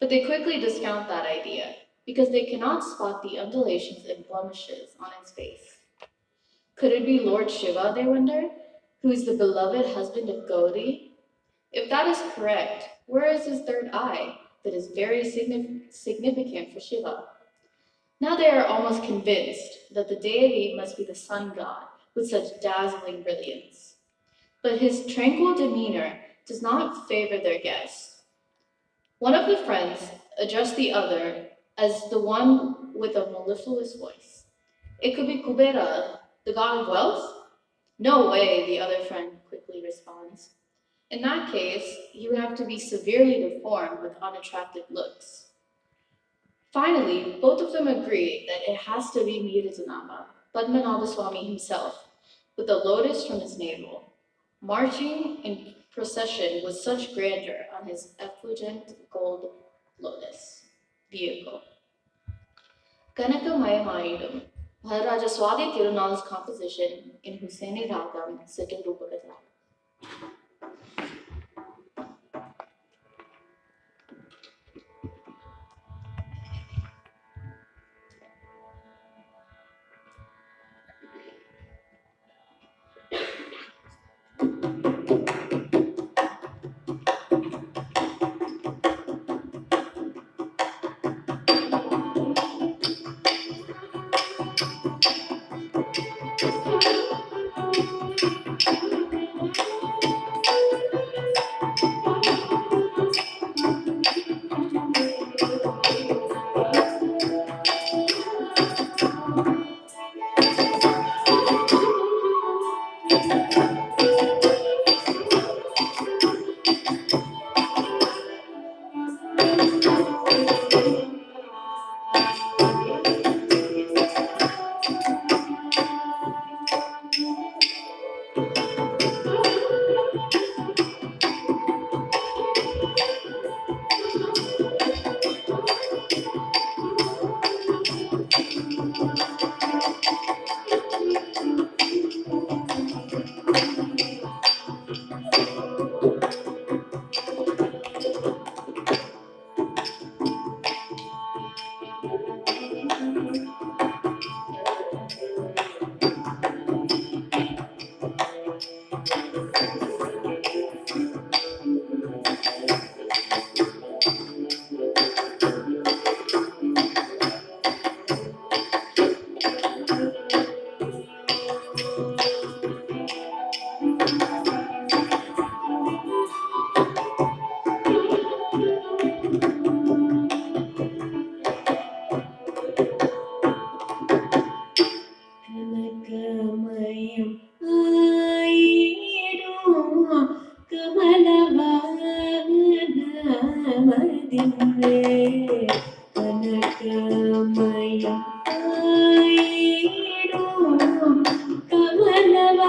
But they quickly discount that idea, because they cannot spot the undulations and blemishes on his face. Could it be Lord Shiva, they wonder, who is the beloved husband of Gaudi? If that is correct, where is his third eye that is very significant for Shiva? Now they are almost convinced that the deity must be the sun god with such dazzling brilliance. But his tranquil demeanor does not favor their guess. One of the friends addressed the other as the one with a mellifluous voice. It could be Kubera, the god of wealth? No way, the other friend quickly responds. In that case, he would have to be severely deformed with unattractive looks. Finally, both of them agree that it has to be Nirajanama, Padmanabhaswamy himself, with a lotus from his navel, marching in procession with such grandeur on his effulgent gold lotus vehicle. Kanakamayamaidam, Maharaja Swati Tirunal's composition in Hussaini Ragam set in Rupakatha. കനകമയം ആയിടും കമലവാഹനമതിന്മേ കനകമയം ആയിടും കമലവാഹനമതിന്മേ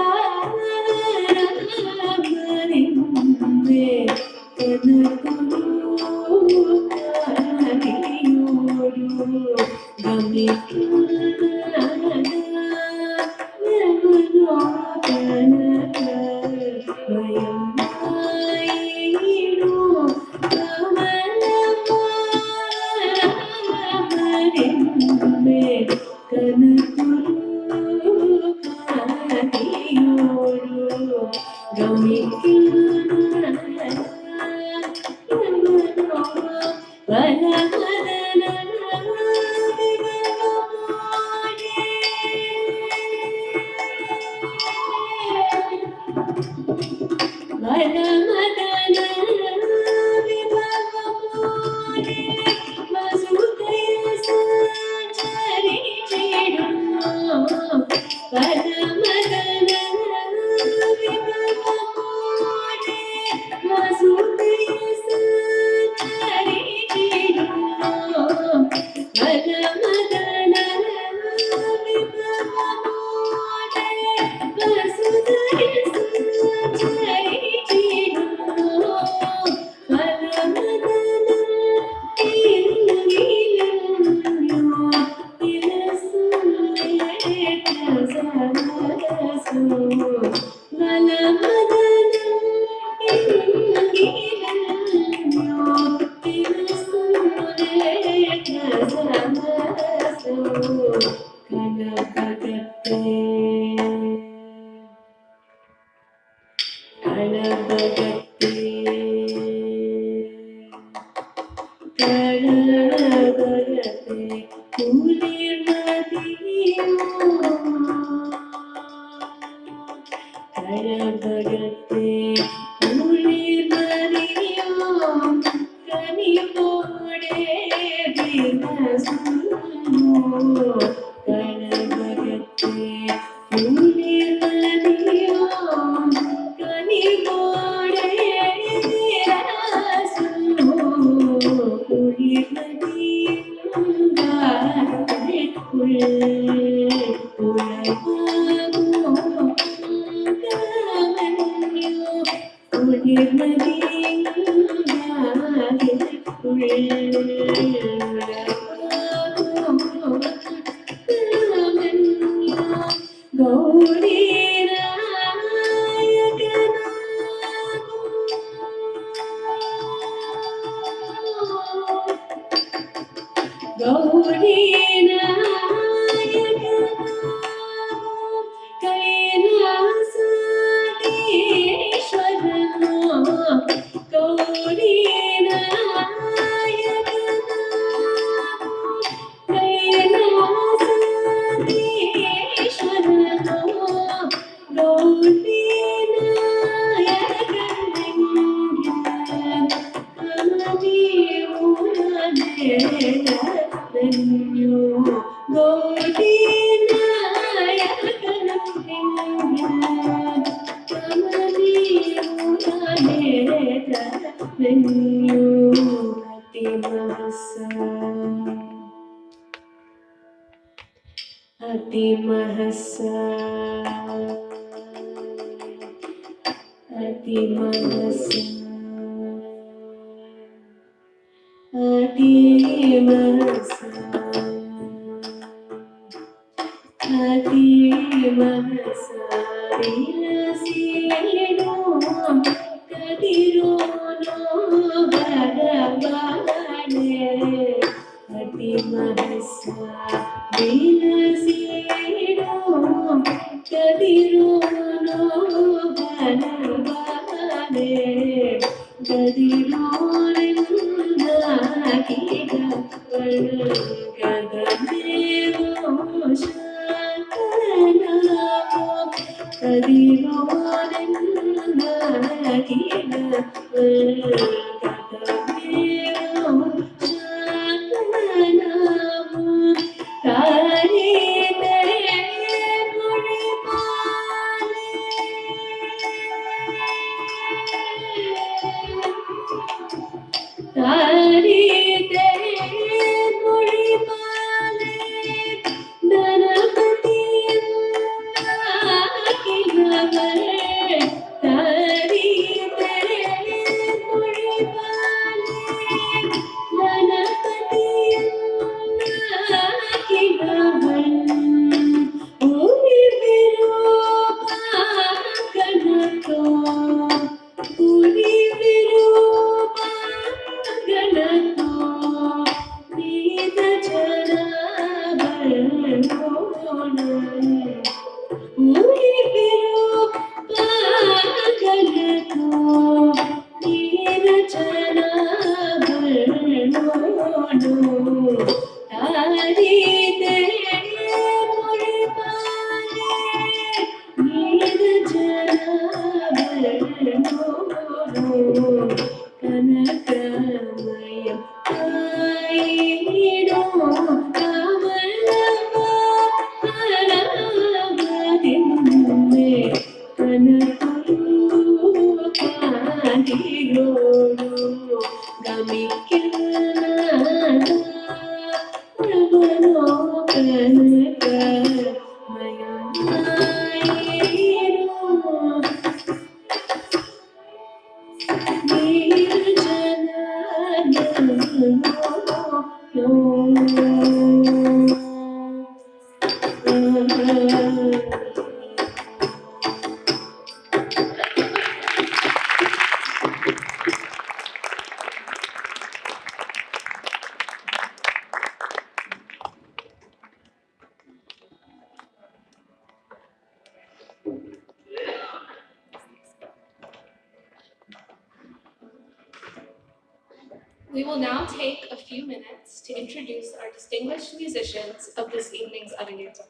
We will now take a few minutes to introduce our distinguished musicians of this evening's Arangetram.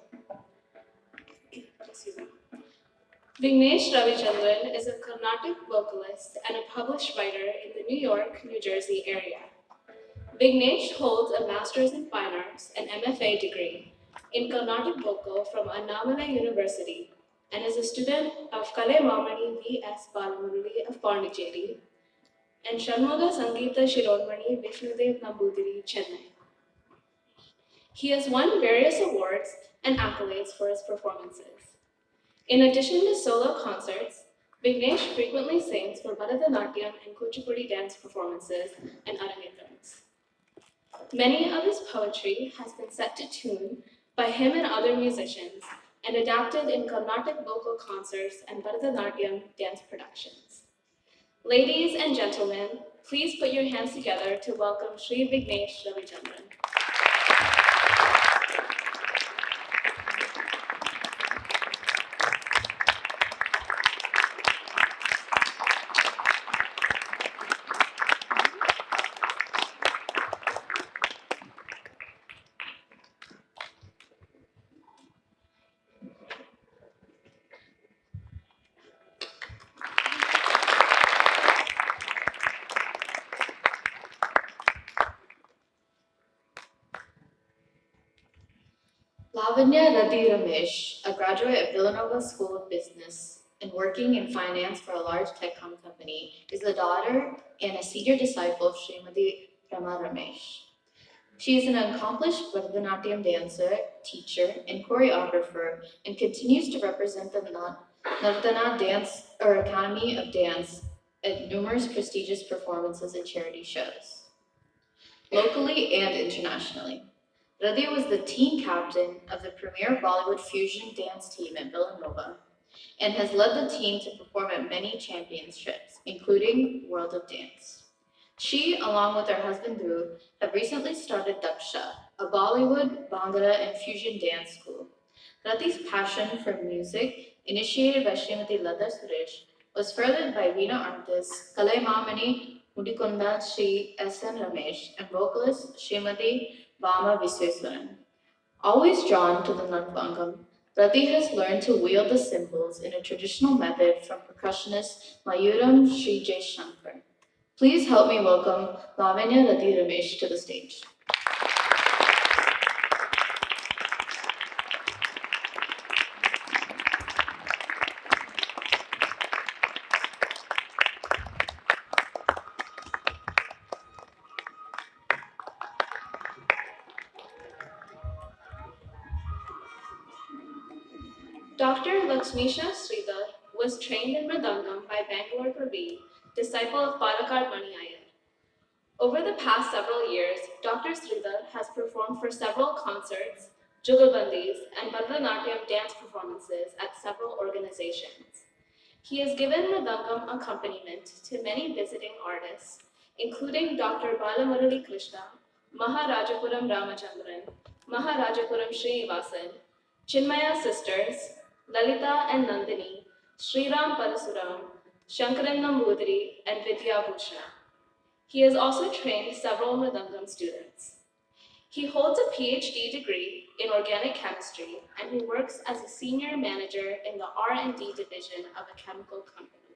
Vignesh Ravichandran is a Carnatic vocalist and a published writer in the New York, New Jersey area. Vignesh holds a Master's in Fine Arts and MFA degree in Carnatic vocal from Annamalai University and is a student of Kale Mamani V.S. Balamurali of Pondicherry and Shanmuga Sangeeta Shiromani Vishnudev Nambudiri, Chennai. He has won various awards and accolades for his performances. In addition to solo concerts, Vignesh frequently sings for Bharatanatyam and Kuchipudi dance performances and Arangetrams. Many of his poetry has been set to tune by him and other musicians and adapted in Carnatic vocal concerts and Bharatanatyam dance productions. Ladies and gentlemen, please put your hands together to welcome Sri Vignesh Ravichandran. Lavanya Radhi Ramesh, a graduate of Villanova School of Business and working in finance for a large tech company, is the daughter and a senior disciple of Srimati Rama Ramesh. She is an accomplished Bharatanatyam dancer, teacher, and choreographer, and continues to represent the Nartana Dance or Academy of Dance at numerous prestigious performances and charity shows, locally and internationally. Radhi was the team captain of the premier Bollywood fusion dance team at Villanova and has led the team to perform at many championships, including World of Dance. She, along with her husband Dhruv, have recently started Daksha, a Bollywood, Bhangra, and fusion dance school. Radhi's passion for music, initiated by Srimati Lada Suresh, was furthered by Veena artist Kalai Mamani Mudikonda Sri S.N. Ramesh and vocalist Srimati Bama Visweswaran. Always drawn to the Natvangam, Radhi has learned to wield the cymbals in a traditional method from percussionist Mayuram Sri J. Shankar. Please help me welcome Lavanya Radhi Ramesh to the stage. Dr. Lakshmisha Sridhar was trained in Mridangam by Bangalore Pravi, disciple of Palakkad Mani Iyer. Over the past several years, Dr. Sridhar has performed for several concerts, jugalbandis, and Bharatanatyam dance performances at several organizations. He has given Mridangam accompaniment to many visiting artists, including Dr. Balamurali Krishna, Maharajapuram Ramachandran, Maharajapuram Srinivasan, Chinmaya Sisters, Lalita and Nandini, Sriram Parasuram, Shankaran Nambudiri, and Vidya Bhusha. He has also trained several Mridangam students. He holds a PhD degree in organic chemistry, and he works as a senior manager in the R&D division of a chemical company.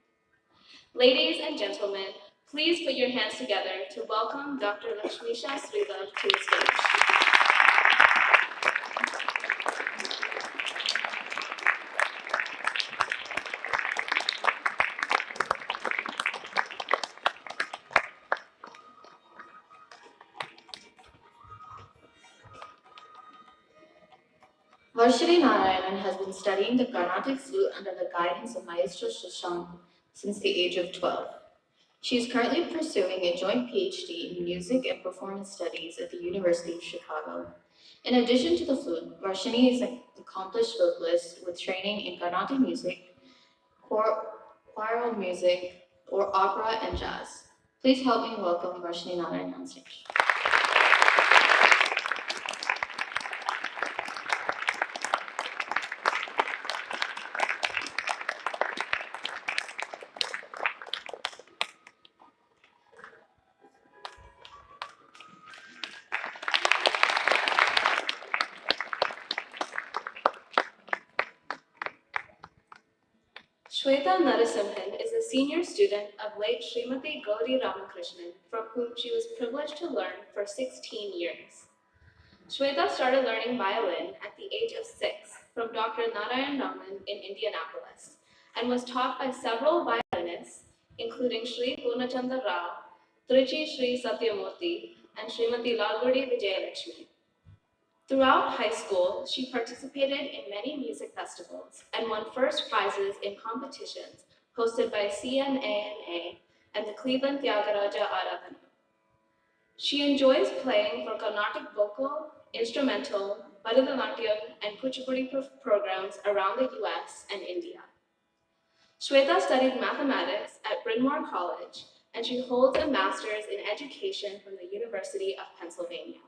Ladies and gentlemen, please put your hands together to welcome Dr. Lakshmisha Sridhar to the stage. Varshini Narayanan has been studying the Carnatic flute under the guidance of Maestro Shashank since the age of 12. She is currently pursuing a joint PhD in music and performance studies at the University of Chicago. In addition to the flute, Varshini is an accomplished vocalist with training in Carnatic music, choral music, or opera and jazz. Please help me welcome Varshini Narayanan on stage. Shweta Narasimhan is a senior student of late Srimati Gauri Ramakrishnan, from whom she was privileged to learn for 16 years. Shweta started learning violin at the age of 6 from Dr. Narayan Raman in Indianapolis and was taught by several violinists, including Sri Purnachandra Rao, Trichy Sri Satyamurthy, and Srimati Lalgudi Vijayalakshmi. Throughout high school, she participated in many music festivals and won first prizes in competitions hosted by CNANA and the Cleveland Tyagaraja Aradhana. She enjoys playing for Carnatic vocal, instrumental, Bharatanatyam, and Kuchipudi programs around the US and India. Shweta studied mathematics at Bryn Mawr College, and she holds a master's in education from the University of Pennsylvania.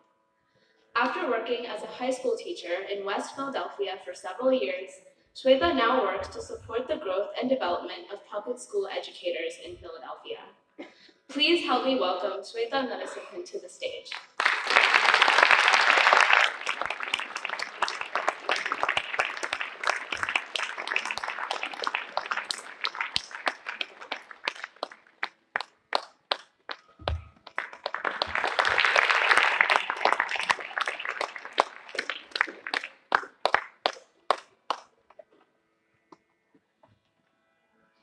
After working as a high school teacher in West Philadelphia for several years, Shweta now works to support the growth and development of public school educators in Philadelphia. Please help me welcome Shweta Narasimhan to the stage.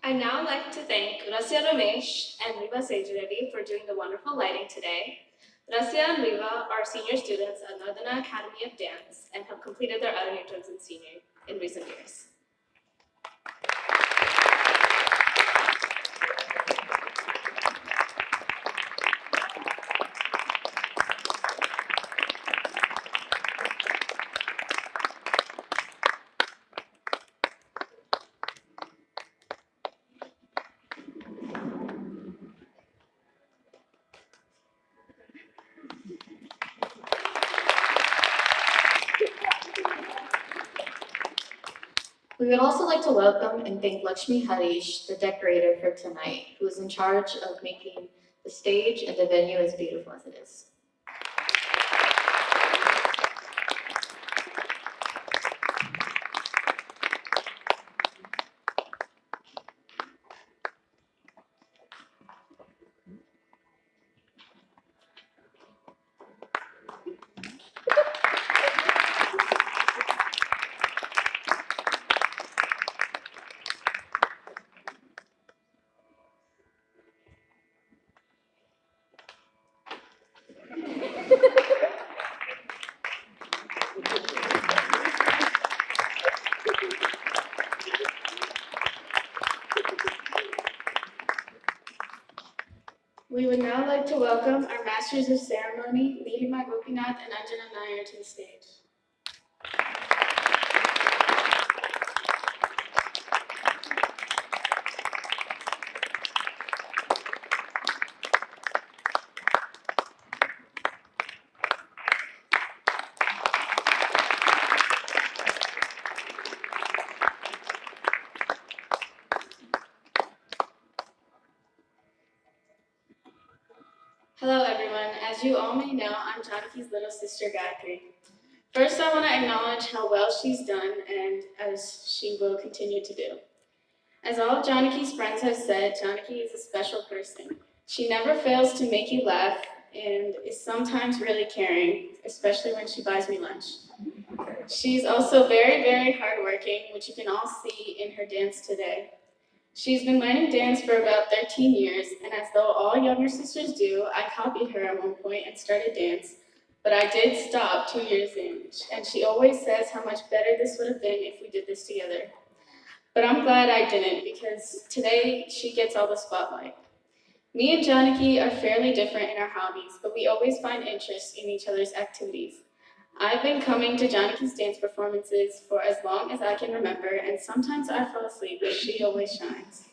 I'd now like to thank Rasya Ramesh and Riva Sejareddy for doing the wonderful lighting today. Rasya and Riva are senior students at Nardana Academy of Dance and have completed their Arangetrams in recent years. We would also like to welcome and thank Lakshmi Harish, the decorator for tonight, who is in charge of making the stage and the venue as beautiful as it is. We would now like to welcome our Masters of Ceremony, Nihima Gopinath and Anjana Nair, to the stage. Hello everyone, as you all may know, I'm Janaki's little sister Gayatri. First, I want to acknowledge how well she's done and as she will continue to do. As all of Janaki's friends have said, Janaki is a special person. She never fails to make you laugh and is sometimes really caring, especially when she buys me lunch. She's also very, very hardworking, which you can all see in her dance today. She's been learning dance for about 13 years, and as though all younger sisters do, I copied her at one point and started dance, but I did stop 2 years in, and she always says how much better this would have been if we did this together. But I'm glad I didn't, because today she gets all the spotlight. Me and Janaki are fairly different in our hobbies, but we always find interest in each other's activities. I've been coming to Janaki's dance performances for as long as I can remember, and sometimes I fall asleep, but she always shines.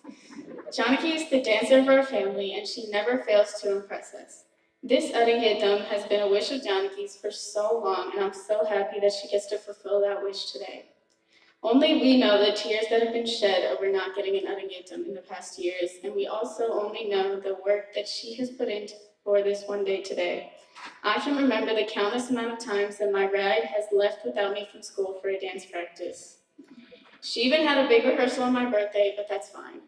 Janaki is the dancer of our family, and she never fails to impress us. This Arangetram has been a wish of Janaki's for so long, and I'm so happy that she gets to fulfill that wish today. Only we know the tears that have been shed over not getting an Arangetram in the past years, and we also only know the work that she has put in for this one day today. I can remember the countless amount of times that my ride has left without me from school for a dance practice. She even had a big rehearsal on my birthday, but that's fine.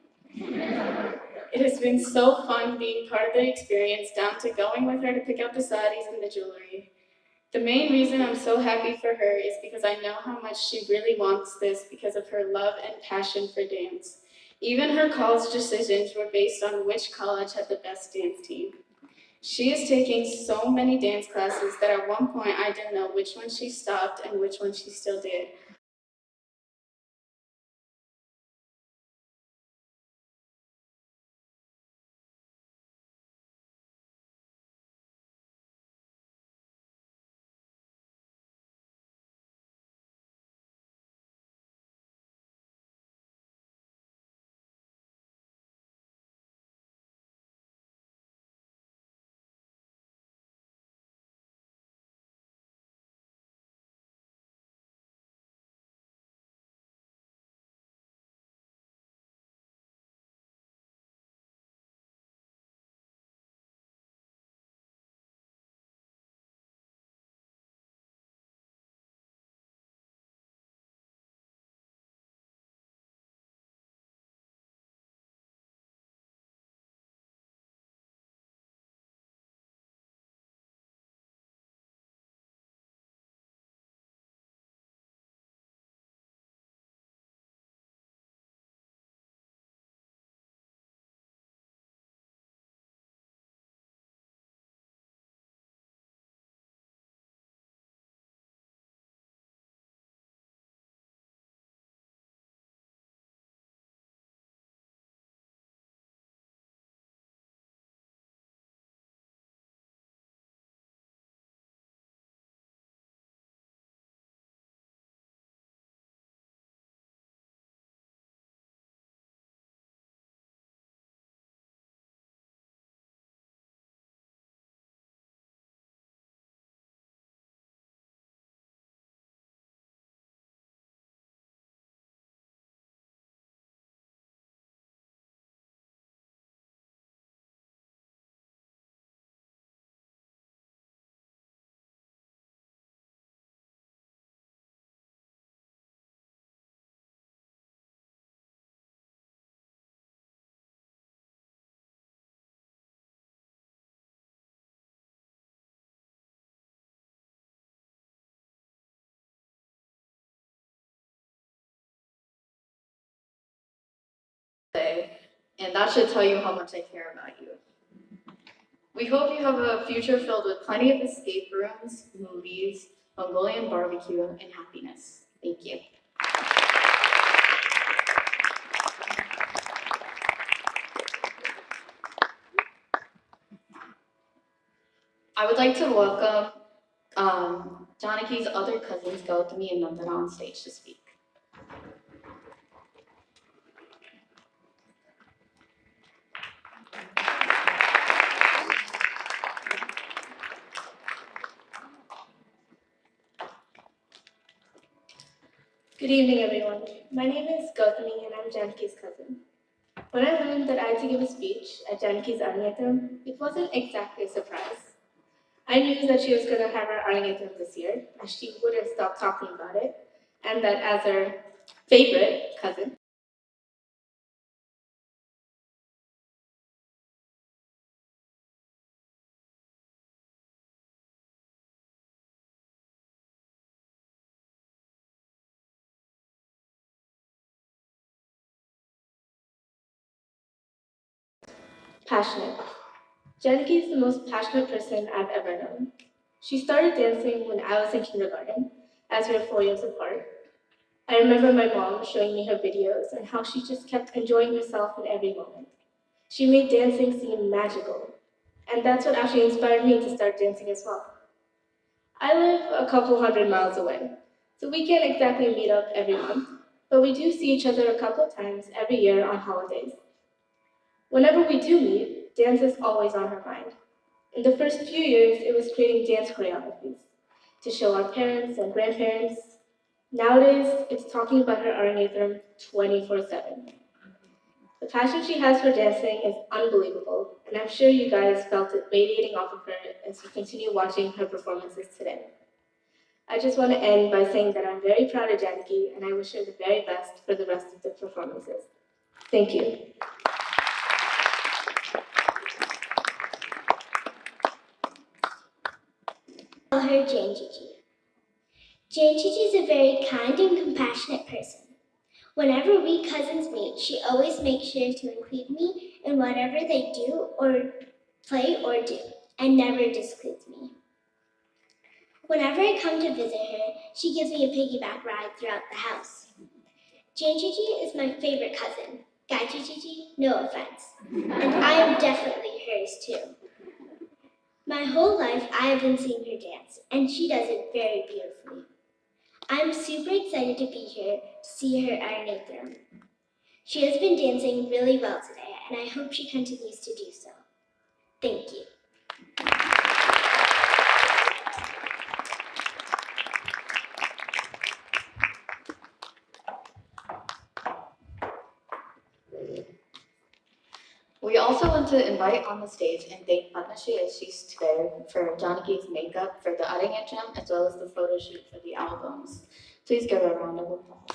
It has been so fun being part of the experience, down to going with her to pick out the saris and the jewelry. The main reason I'm so happy for her is because I know how much she really wants this because of her love and passion for dance. Even her college decisions were based on which college had the best dance team. She is taking so many dance classes that at one point I didn't know which one she stopped and which one she still did. And that should tell you how much I care about you. We hope you have a future filled with plenty of escape rooms, movies, Mongolian barbecue, and happiness. Thank you. I would like to welcome Janaki's other cousins, Gautami and Nandana, on stage to speak. Good evening, everyone. My name is Gautami and I'm Janaki's cousin. When I learned that I had to give a speech at Janaki's Arangetram, it wasn't exactly a surprise. I knew that she was going to have her Arangetram this year, as she wouldn't stop talking about it, and that as her favorite cousin, passionate. Janaki is the most passionate person I've ever known. She started dancing when I was in kindergarten, as we were 4 years apart. I remember my mom showing me her videos and how she just kept enjoying herself in every moment. She made dancing seem magical, and that's what actually inspired me to start dancing as well. I live a couple 100 miles away, so we can't exactly meet up every month, but we do see each other a couple times every year on holidays. Whenever we do meet, dance is always on her mind. In the first few years, it was creating dance choreographies to show our parents and grandparents. Nowadays, it's talking about her Arangetram 24/7. The passion she has for dancing is unbelievable, and I'm sure you guys felt it radiating off of her as you continue watching her performances today. I just want to end by saying that I'm very proud of Janaki and I wish her the very best for the rest of the performances. Thank you. Call her Jane Gigi. Jane Gigi is a very kind and compassionate person. Whenever we cousins meet, she always makes sure to include me in whatever they do or play or do, and never discludes me. Whenever I come to visit her, she gives me a piggyback ride throughout the house. Jane Gigi is my favorite cousin. Gaiji Gigi, no offense. And I am definitely hers too. My whole life I have been seeing her dance, and she does it very beautifully. I'm super excited to be here to see her Arangetram. She has been dancing really well today, and I hope she continues to do so. Thank you. We also want to invite on the stage and thank Padmashri as she's today for Janaki's makeup for the Arangetram as well as the photo shoot for the albums. Please give her a round of applause.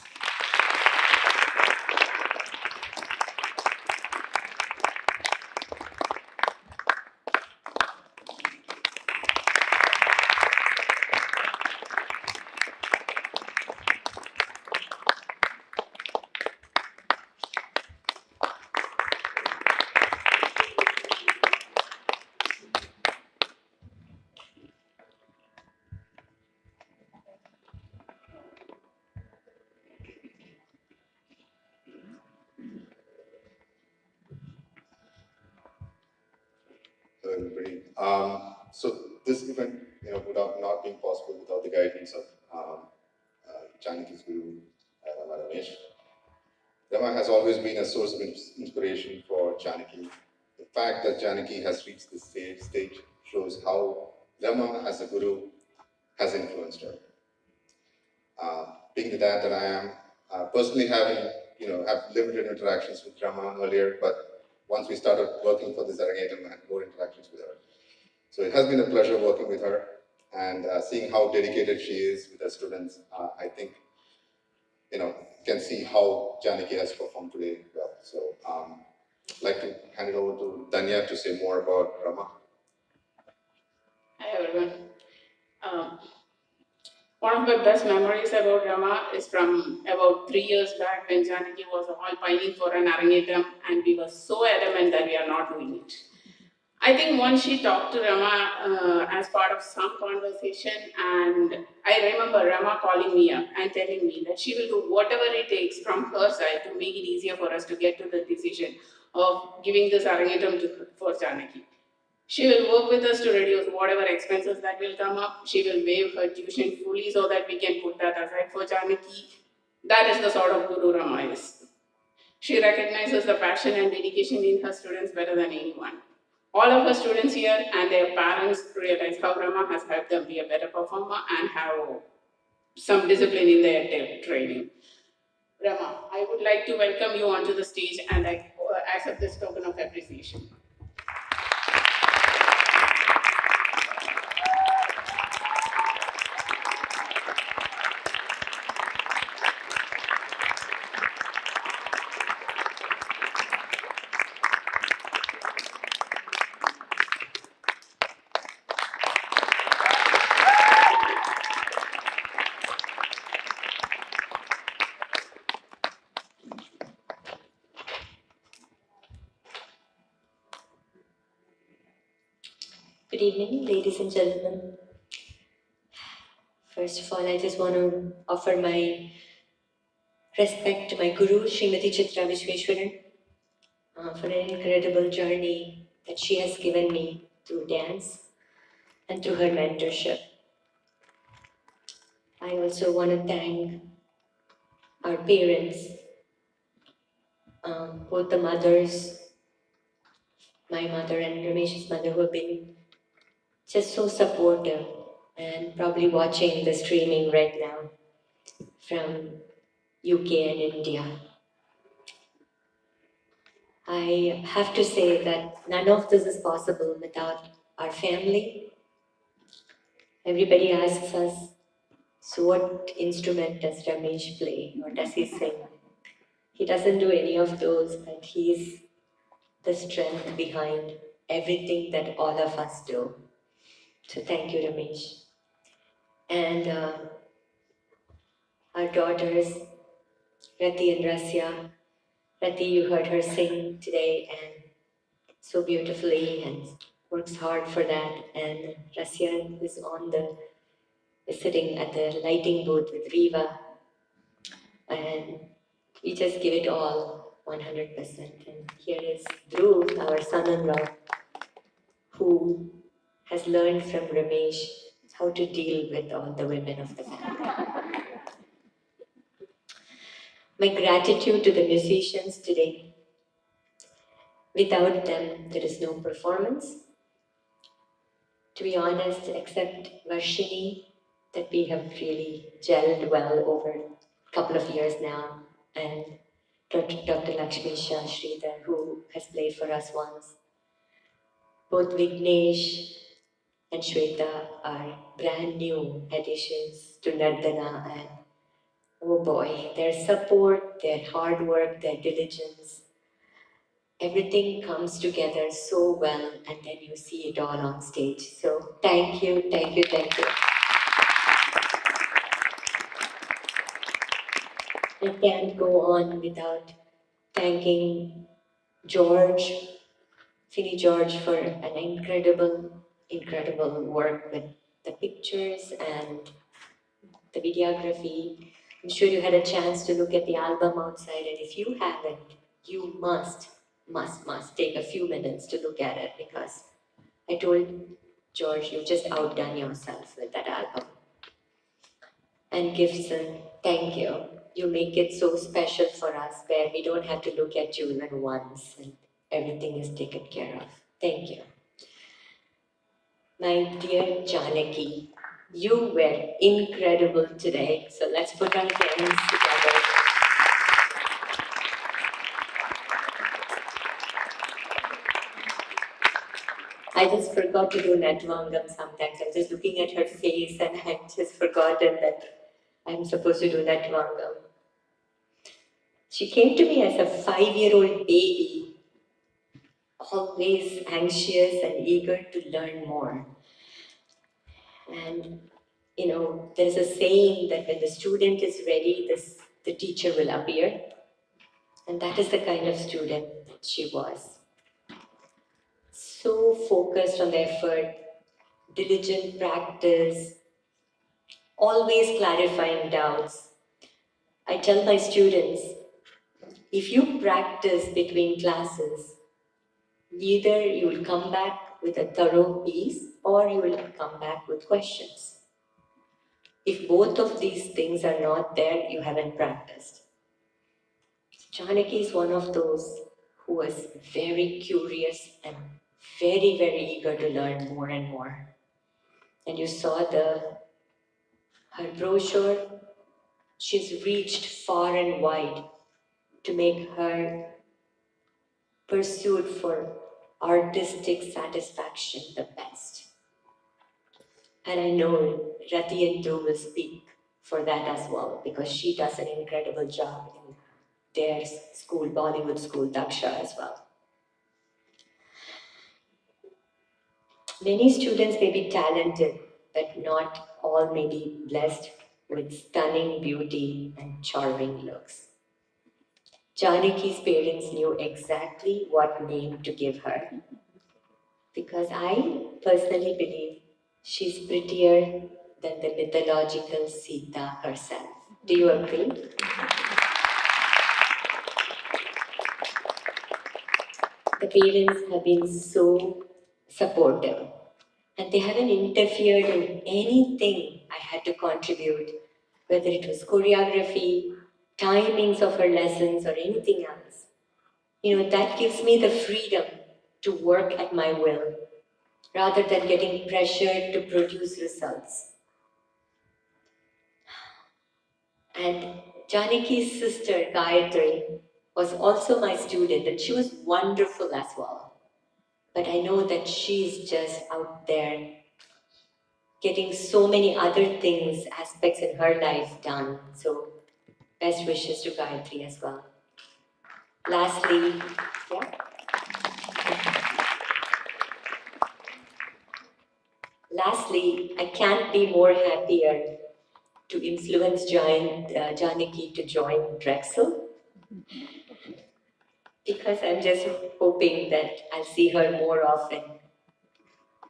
Hello, everybody. So this event, would have not been possible without the guidance of Janaki's guru, Rama Ramesh. Rama has always been a source of inspiration for Janaki. The fact that Janaki has reached this stage shows how Rama, as a guru, has influenced her. Being the dad that I am, personally having, have limited interactions with Rama earlier, but once we started working for this Arangetram, I had more interactions with her. So it has been a pleasure working with her and seeing how dedicated she is with her students. I think, can see how Janaki has performed today well. So I'd like to hand it over to Danya to say more about Rama. Hi everyone. One of my best memories about Rama is from about 3 years back when Janaki was all pining for an Arangetram and we were so adamant that we are not doing it. I think once she talked to Rama as part of some conversation, and I remember Rama calling me up and telling me that she will do whatever it takes from her side to make it easier for us to get to the decision of giving this Arangetram for Janaki. She will work with us to reduce whatever expenses that will come up. She will waive her tuition fully so that we can put that aside for Janaki. That is the sort of Guru Rama is. She recognizes the passion and dedication in her students better than anyone. All of her students here and their parents realize how Rama has helped them be a better performer and have some discipline in their training. Rama, I would like to welcome you onto the stage and I accept this token of appreciation. Good evening, ladies and gentlemen. First of all, I just want to offer my respect to my guru, Srimati Chitra Vishweshwaran, for an incredible journey that she has given me through dance and through her mentorship. I also want to thank our parents, both the mothers, my mother and Ramesh's mother, who have been just so supportive and probably watching the streaming right now from UK and India. I have to say that none of this is possible without our family. Everybody asks us, So what instrument does Ramesh play or does he sing? He doesn't do any of those, and he's the strength behind everything that all of us do. So thank you, Ramesh. And our daughters, Rati and Rasya. Rati, you heard her sing today and so beautifully and works hard for that. And Rasya is sitting at the lighting booth with Riva. And we just give it all 100%. And here is Dhruv, our son-in-law, who has learned from Ramesh how to deal with all the women of the family. My gratitude to the musicians today. Without them, there is no performance. To be honest, except Varshini, that we have really gelled well over a couple of years now, and Dr. Lakshmi Shah Sridhar, who has played for us once. Both Vignesh and Shweta are brand new additions to Nardana, and oh boy, their support, their hard work, their diligence, everything comes together so well, and then you see it all on stage. So thank you, thank you, thank you. I can't go on without thanking George, Finny George, for an incredible work with the pictures and the videography. I'm sure you had a chance to look at the album outside, and if you haven't, you must take a few minutes to look at it, because I told George, you've just outdone yourself with that album. And Gibson, thank you. You make it so special for us, where we don't have to look at you even once and everything is taken care of. Thank you. My dear Janaki, you were incredible today. So let's put our hands together. I just forgot to do Natvangam sometimes. I'm just looking at her face and I've just forgotten that I'm supposed to do Natvangam. She came to me as a 5-year-old baby, always anxious and eager to learn more. And you know, there's a saying that when the student is ready, the teacher will appear. And that is the kind of student that she was. So focused on the effort, diligent practice, always clarifying doubts. I tell my students, if you practice between classes, either you will come back with a thorough piece or you will come back with questions. If both of these things are not there, you haven't practiced. Janaki is one of those who was very curious and very, very eager to learn more and more. And you saw her brochure. She's reached far and wide to make her pursuit for artistic satisfaction the best. And I know Rati and Du will speak for that as well, because she does an incredible job in their school, Bollywood school, Daksha, as well. Many students may be talented, but not all may be blessed with stunning beauty and charming looks. Janaki's parents knew exactly what name to give her, because I personally believe she's prettier than the mythological Sita herself. Do you agree? The parents have been so supportive, and they haven't interfered in anything I had to contribute, whether it was choreography, timings of her lessons, or anything else. You know, that gives me the freedom to work at my will, rather than getting pressured to produce results. And Janaki's sister, Gayatri, was also my student, and she was wonderful as well. But I know that she's just out there getting so many other things, aspects in her life done. So best wishes to Gayatri as well. Lastly, I can't be more happier to influence Janaki to join Drexel, because I'm just hoping that I'll see her more often.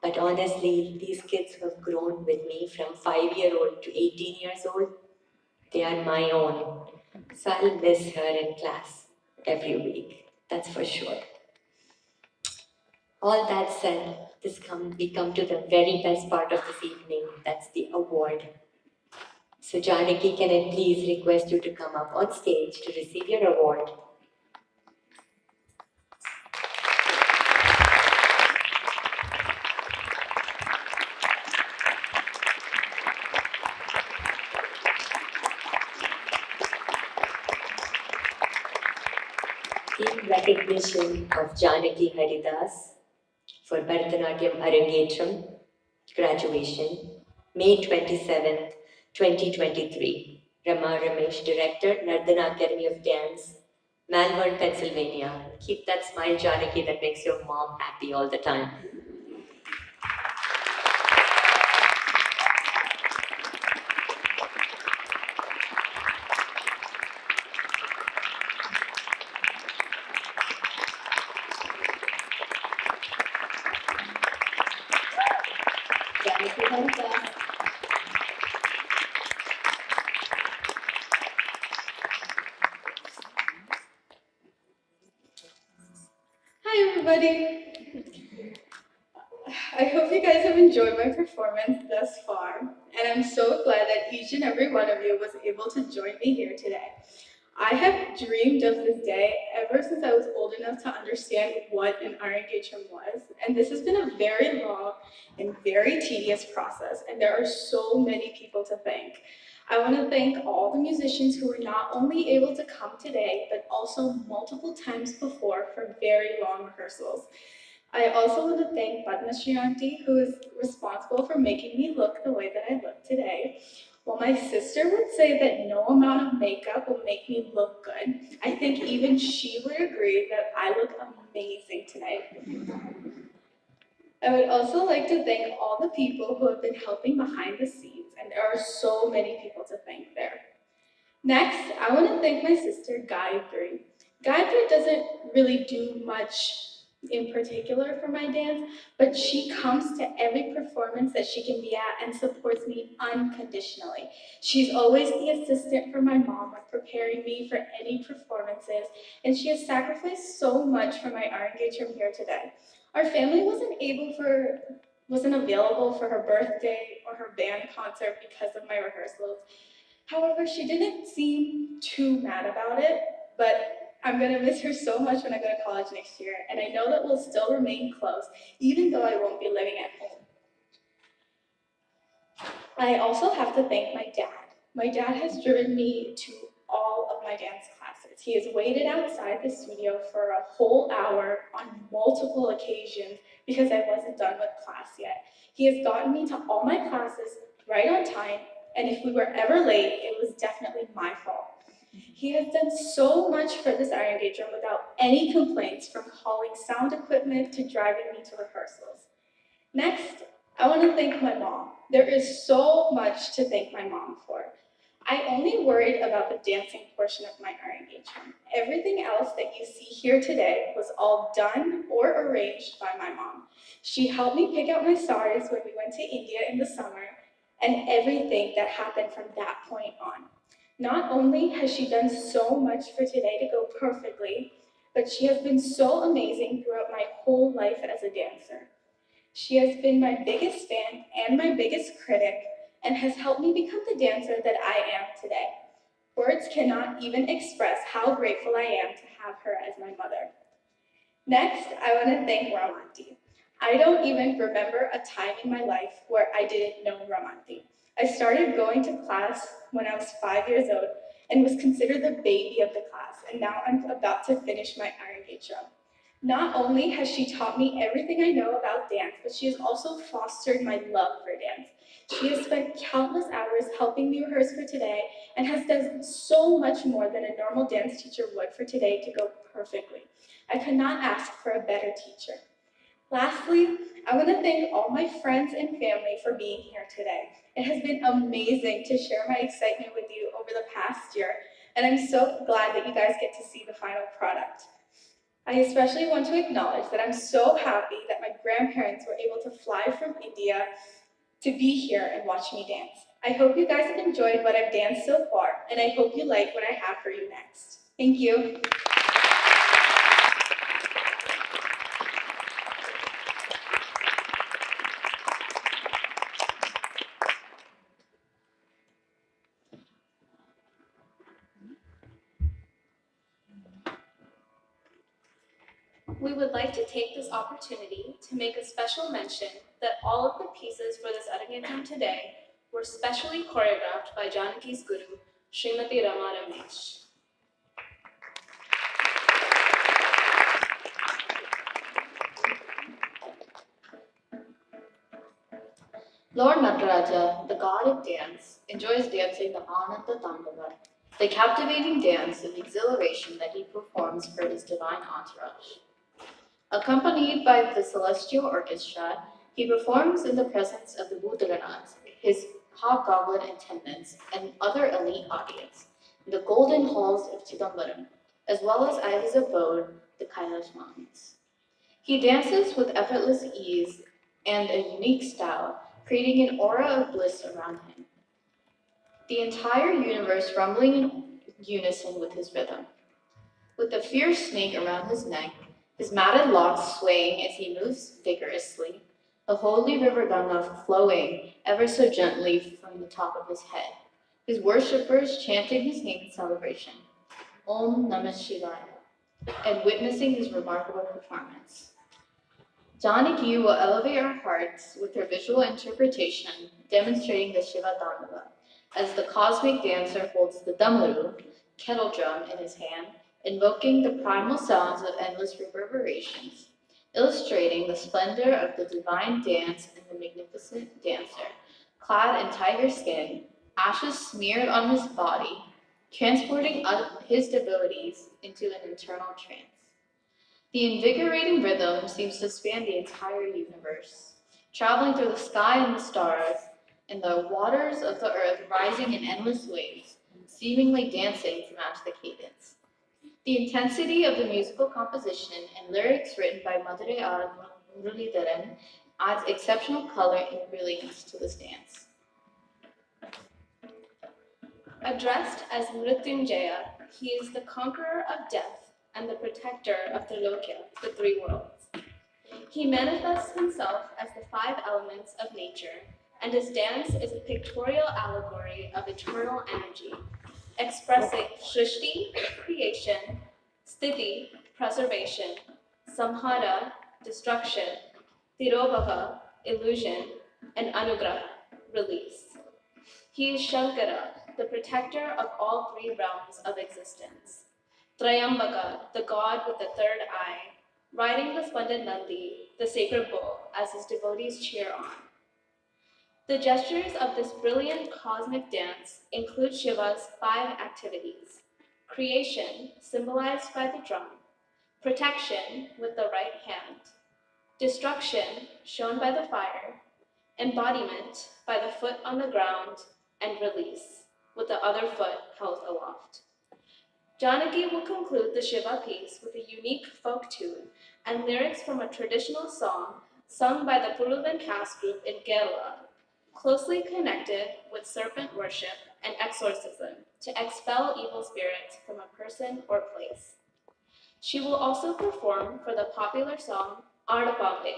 But honestly, these kids who have grown with me from 5-year-old to 18 years old, they are my own. So I'll miss her in class every week, that's for sure. All that said, we come to the very best part of this evening, that's the award. So Janaki, can I please request you to come up on stage to receive your award? In recognition of Janaki Haridas for Bharatanatyam Arangetram graduation, May 27th, 2023. Rama Ramesh, Director, Nardana Academy of Dance, Malvern, Pennsylvania. Keep that smile, Janaki, that makes your mom happy all the time. Janaki Haridas. Hi everybody! I hope you guys have enjoyed my performance thus far, and I'm so glad that each and every one of you was able to join me here today. I have dreamed of this day ever since I was old enough to understand what an Arangetram was, and this has been a very long and very tedious process, and there are so many people to thank. I want to thank all the musicians who were not only able to come today, but also multiple times before for very long rehearsals. I also want to thank Padma Shri Aunty, who is responsible for making me look the way that I look today. While my sister would say that no amount of makeup will make me look good, I think even she would agree that I look amazing tonight. I would also like to thank all the people who have been helping behind the scenes, and there are so many people to thank there. Next, I want to thank my sister, Gayatri. Gayatri doesn't really do much in particular for my dance, but she comes to every performance that she can be at and supports me unconditionally. She's always the assistant for my mom when preparing me for any performances, and she has sacrificed so much for my Arangetram here today. Our family wasn't available for her birthday or her band concert because of my rehearsals. However, she didn't seem too mad about it, but I'm going to miss her so much when I go to college next year, and I know that we'll still remain close, even though I won't be living at home. I also have to thank my dad. My dad has driven me to all of my dance classes. He has waited outside the studio for a whole hour on multiple occasions because I wasn't done with class yet. He has gotten me to all my classes right on time, and if we were ever late, it was definitely my fault. He has done so much for this Arangetram without any complaints, from hauling sound equipment to driving me to rehearsals. Next, I want to thank my mom. There is so much to thank my mom for. I only worried about the dancing portion of my Arangetram. Everything else that you see here today was all done or arranged by my mom. She helped me pick out my saris when we went to India in the summer, and everything that happened from that point on. Not only has she done so much for today to go perfectly, but she has been so amazing throughout my whole life as a dancer. She has been my biggest fan and my biggest critic, and has helped me become the dancer that I am today. Words cannot even express how grateful I am to have her as my mother. Next, I want to thank Ramanti. I don't even remember a time in my life where I didn't know Ramanti. I started going to class when I was 5 years old and was considered the baby of the class, and now I'm about to finish my Arangetram. Not only has she taught me everything I know about dance, but she has also fostered my love for dance. She has spent countless hours helping me rehearse for today and has done so much more than a normal dance teacher would for today to go perfectly. I could not ask for a better teacher. Lastly, I want to thank all my friends and family for being here today. It has been amazing to share my excitement with you over the past year, and I'm so glad that you guys get to see the final product. I especially want to acknowledge that I'm so happy that my grandparents were able to fly from India to be here and watch me dance. I hope you guys have enjoyed what I've danced so far, and I hope you like what I have for you next. Thank you. We would like to take this opportunity to make a special mention that all of the pieces for this Arangetram today were specially choreographed by Janaki's guru, Srimati Rama Ramesh. Lord Nataraja, the god of dance, enjoys dancing the Ananda Tandava, the captivating dance of exhilaration that he performs for his divine entourage. Accompanied by the celestial orchestra, he performs in the presence of the Bhutaranaths, his hobgoblin attendants, and other elite audience, in the golden halls of Chidambaram, as well as at his abode, the Kailash Mountains. He dances with effortless ease and a unique style, creating an aura of bliss around him. The entire universe rumbling in unison with his rhythm. With the fierce snake around his neck, his matted locks swaying as he moves vigorously, the holy river Ganga flowing ever so gently from the top of his head, his worshippers chanting his name in celebration, Om Namah Shivaya, and witnessing his remarkable performance. Janaki will elevate our hearts with her visual interpretation, demonstrating the Shiva Dandava, as the cosmic dancer holds the damaru, kettle drum, in his hand, invoking the primal sounds of endless reverberations, illustrating the splendor of the divine dance and the magnificent dancer, clad in tiger skin, ashes smeared on his body, transporting his devotees into an eternal trance. The invigorating rhythm seems to span the entire universe, traveling through the sky and the stars, and the waters of the earth rising in endless waves, seemingly dancing to match the cadence. The intensity of the musical composition and lyrics written by Madurai Muralidharan adds exceptional color and brilliance to this dance. Addressed as Mrityunjaya, he is the conqueror of death and the protector of Trilokya, the three worlds. He manifests himself as the five elements of nature, and his dance is a pictorial allegory of eternal energy, expressing Shrishti, creation, Sthiti, preservation, Samhara, destruction, Tirobhava, illusion, and Anugraha, release. He is Shankara, the protector of all three realms of existence. Trayambaka, the god with the third eye, riding the splendid Nandi, the sacred bull, as his devotees cheer on. The gestures of this brilliant cosmic dance include Shiva's five activities: creation, symbolized by the drum, protection with the right hand, destruction, shown by the fire, embodiment by the foot on the ground, and release, with the other foot held aloft. Janaki will conclude the Shiva piece with a unique folk tune and lyrics from a traditional song sung by the Puruvan caste group in Kerala, closely connected with serpent worship and exorcism to expel evil spirits from a person or place. She will also perform for the popular song Ardapambe,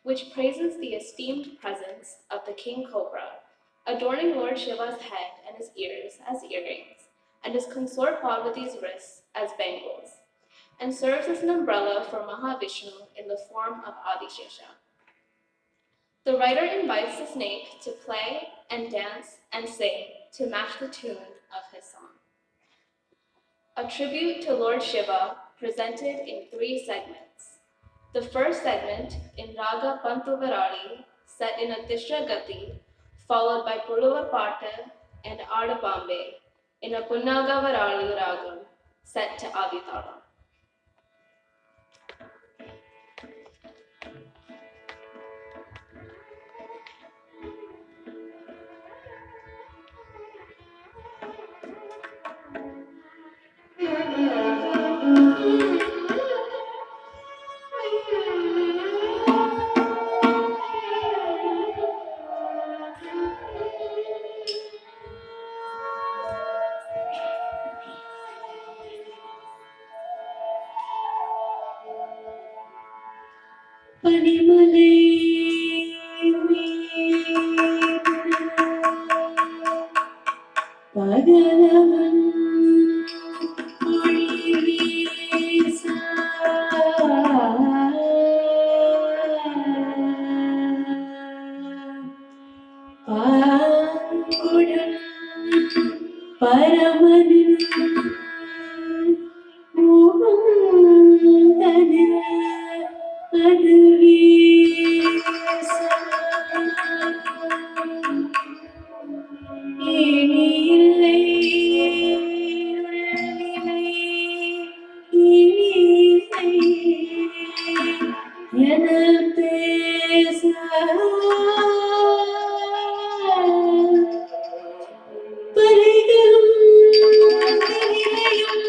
which praises the esteemed presence of the king cobra, adorning Lord Shiva's head and his ears as earrings, and his consort Parvati's wrists as bangles, and serves as an umbrella for Mahavishnu in the form of Adishesha. The writer invites the snake to play and dance and sing to match the tune of his song. A tribute to Lord Shiva presented in three segments. The first segment, in Raga Pantuvarali, set in a Tishra Gati, followed by Puluva Pata and Adabambe in a Punnagavarali Ragam set to Aditara. பகலவன் மொழி வீச பாங்குடன் பரமனின் முகம் தனில் அது வீச இனியில்லை உள்ளிலை இனியில்லை என பேச பரிகளும் நிலையும்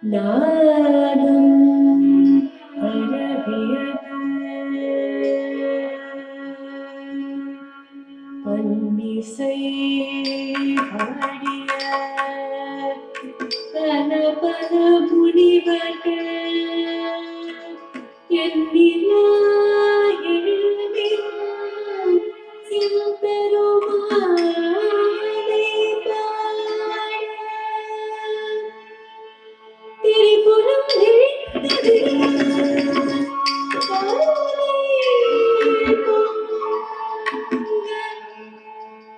நாதம் பரவியது பன்னிசை பாடிய கணபத முனிவர்கள் எண்ணிலா எழுமின் சிவபெருமானை பாட திரிபுரம் நெறிந்தது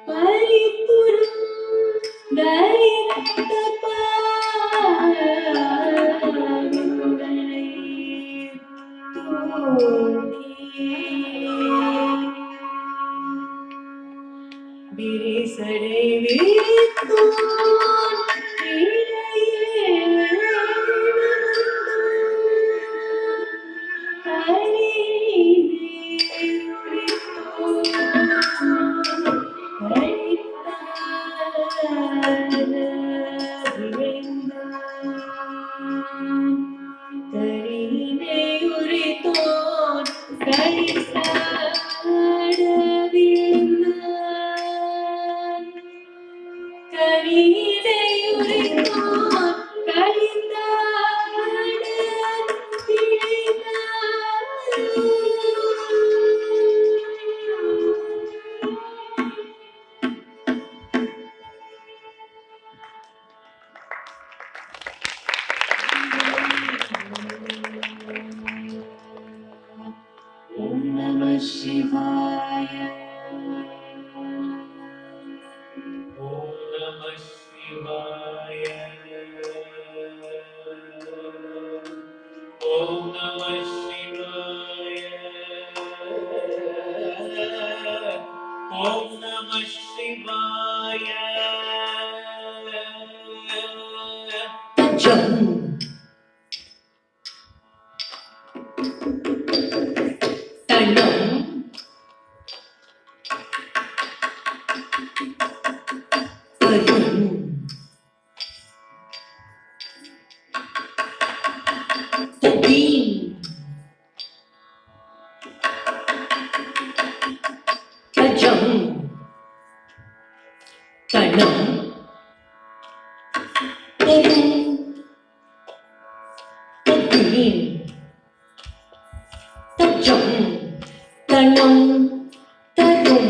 பரிபுரம் தரித்த பாதங்களை விரிசடை விரித்தோன் இடையே கரிணையுரித்தோன் கரிசாட விழுந்தான் கரிணையுரித்தோன் கரிந்தாட Om Namah Shivaya. Om Namah Shivaya. Om Namah Shivaya. Om Namah Shivaya. Jam. Tanam. Tarum. Tadim. Tajam. Tanam. Tarum. Tadim. Tajam. Tanam. Tarum.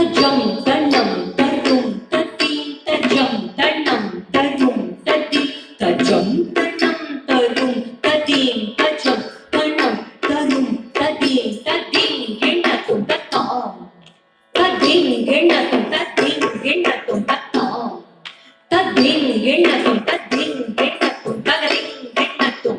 tajam tanam tarum tati tajam tanam tarum tati tajam tanam tarum tadim tajam tanam tarum tadim tadim ginnatum tatam tadim ginnatum tadim ginnatum tatam tadim ginnatum tadim ginnatum tagadim ginnatum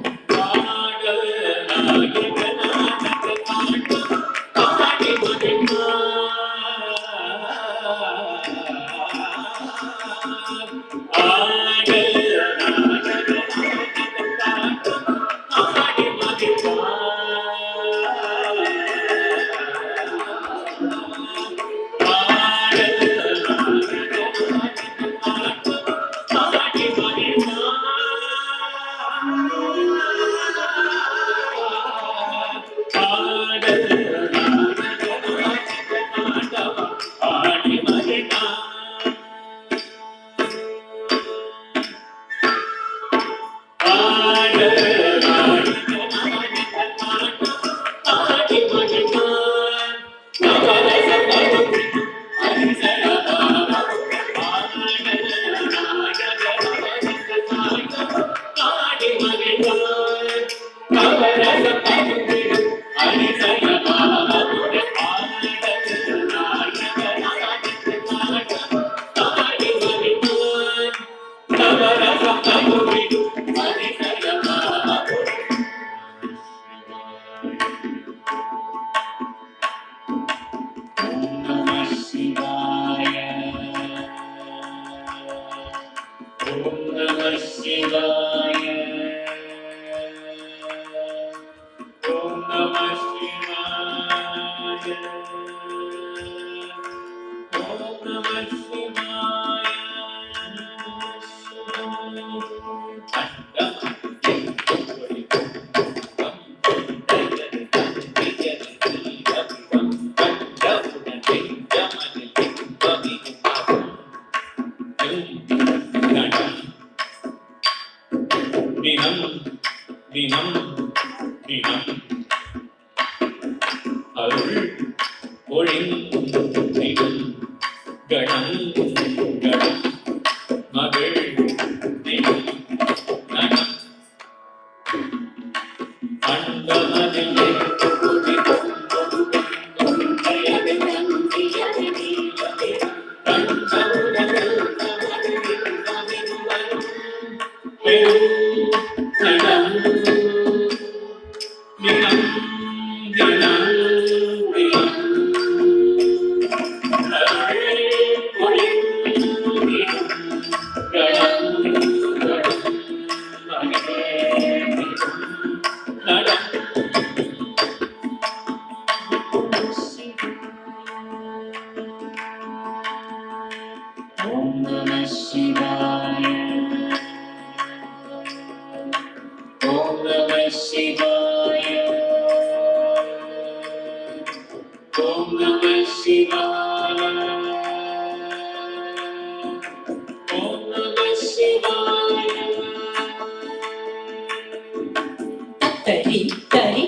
tari tari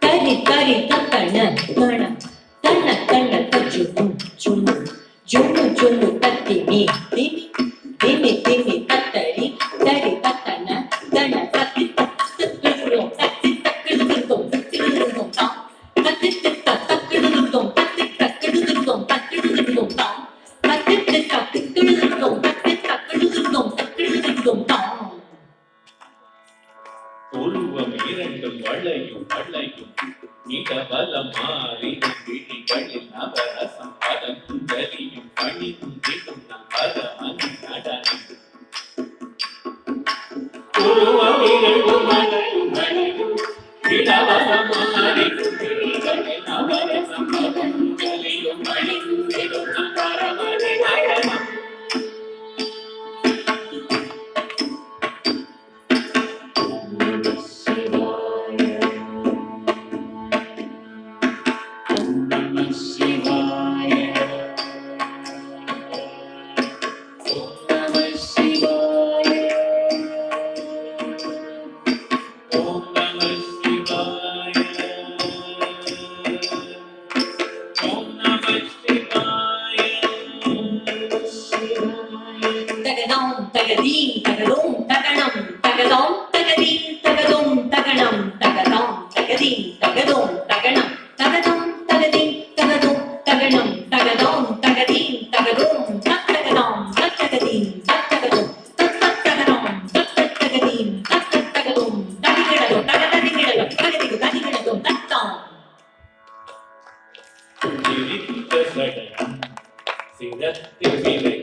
tari tari tatana tana tana tana tajumu jumu jumu jumu tatimi timi timi timi tatari tari tatana tana tati takkudum tati takkudum takkudum ta tati takkudum tati takkudum takkudum ta tati takkudum tati takkudum takkudum ta பூர்வம் இரண்டும் வளையும் வளையும் நிகவல மாறிடும் விழிகளில் நவரசம் பதம் குந்தலியும் பணிவும் திடும் நம்பர மணி நடனம் பூர்வம் இரண்டும் வளையும் வளையும் நிகவல மாறிடும் விழிகளில் நவரசம் பதம் குந்தலியும் பணிவும் திடும் நம்பர மணி நடனம் தகதீம் தகதோம் தகணம் தகதோம் தகதீம் தகதோம் தகணம் தகதாம் தகதீம் தகதோம் தகணம் தகதோம் தகதீம் தகதோம் தகணம் தகதோம் தகதீம் தகதோம் தகதாம் தகதீம் தகதோம் தகதோம் தகதீம் தகதோம் தகதிகளோ தகதிகளோ தகதிகு தகதிகளோ தத்தாம் சிரத்தில் விலை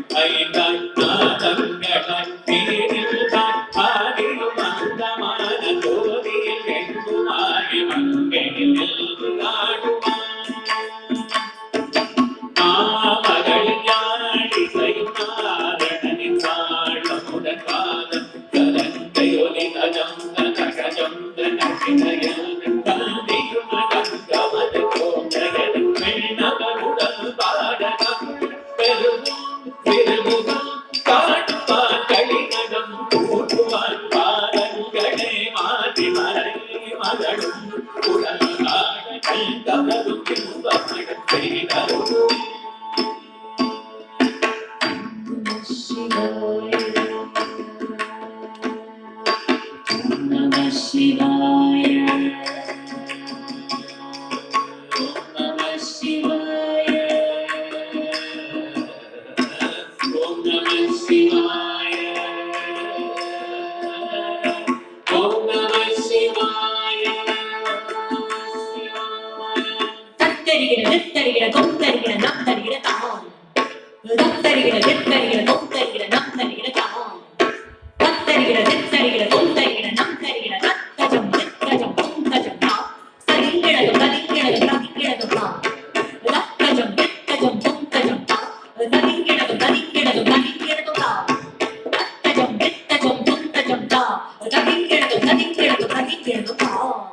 I Namah Shivaya. Om Namah Shivaya. தத்தரிகிற நித்தரிகிற தொத்தரிகிற நத்தரிகிற தாம் தத்தரிகிற நித்தரிகிற தொத்தரிகிற நத்தரிகிற தாம் தத்தரிகிற நித்தரிகிற தொத்தரிகிற நத்தரிகிற தத்தஜம் நித்தஜம் தொந்தஜம் தாம் தரிங்கிழகம் தரிங்கிழகம் தரிங்கிழகம் தாம் தத்தஜம் நித்தஜம் தொந்தஜம் தாம் தரிங்கிழகம் தரிங்கிழகம் தரிங்கிழகம் தாம் தத்தஜம் நித்தஜம் தொந்தஜம் தாம் தரிங்கிழகம் தரிங்கிழகம் தரிங்கிழகம் தாம்.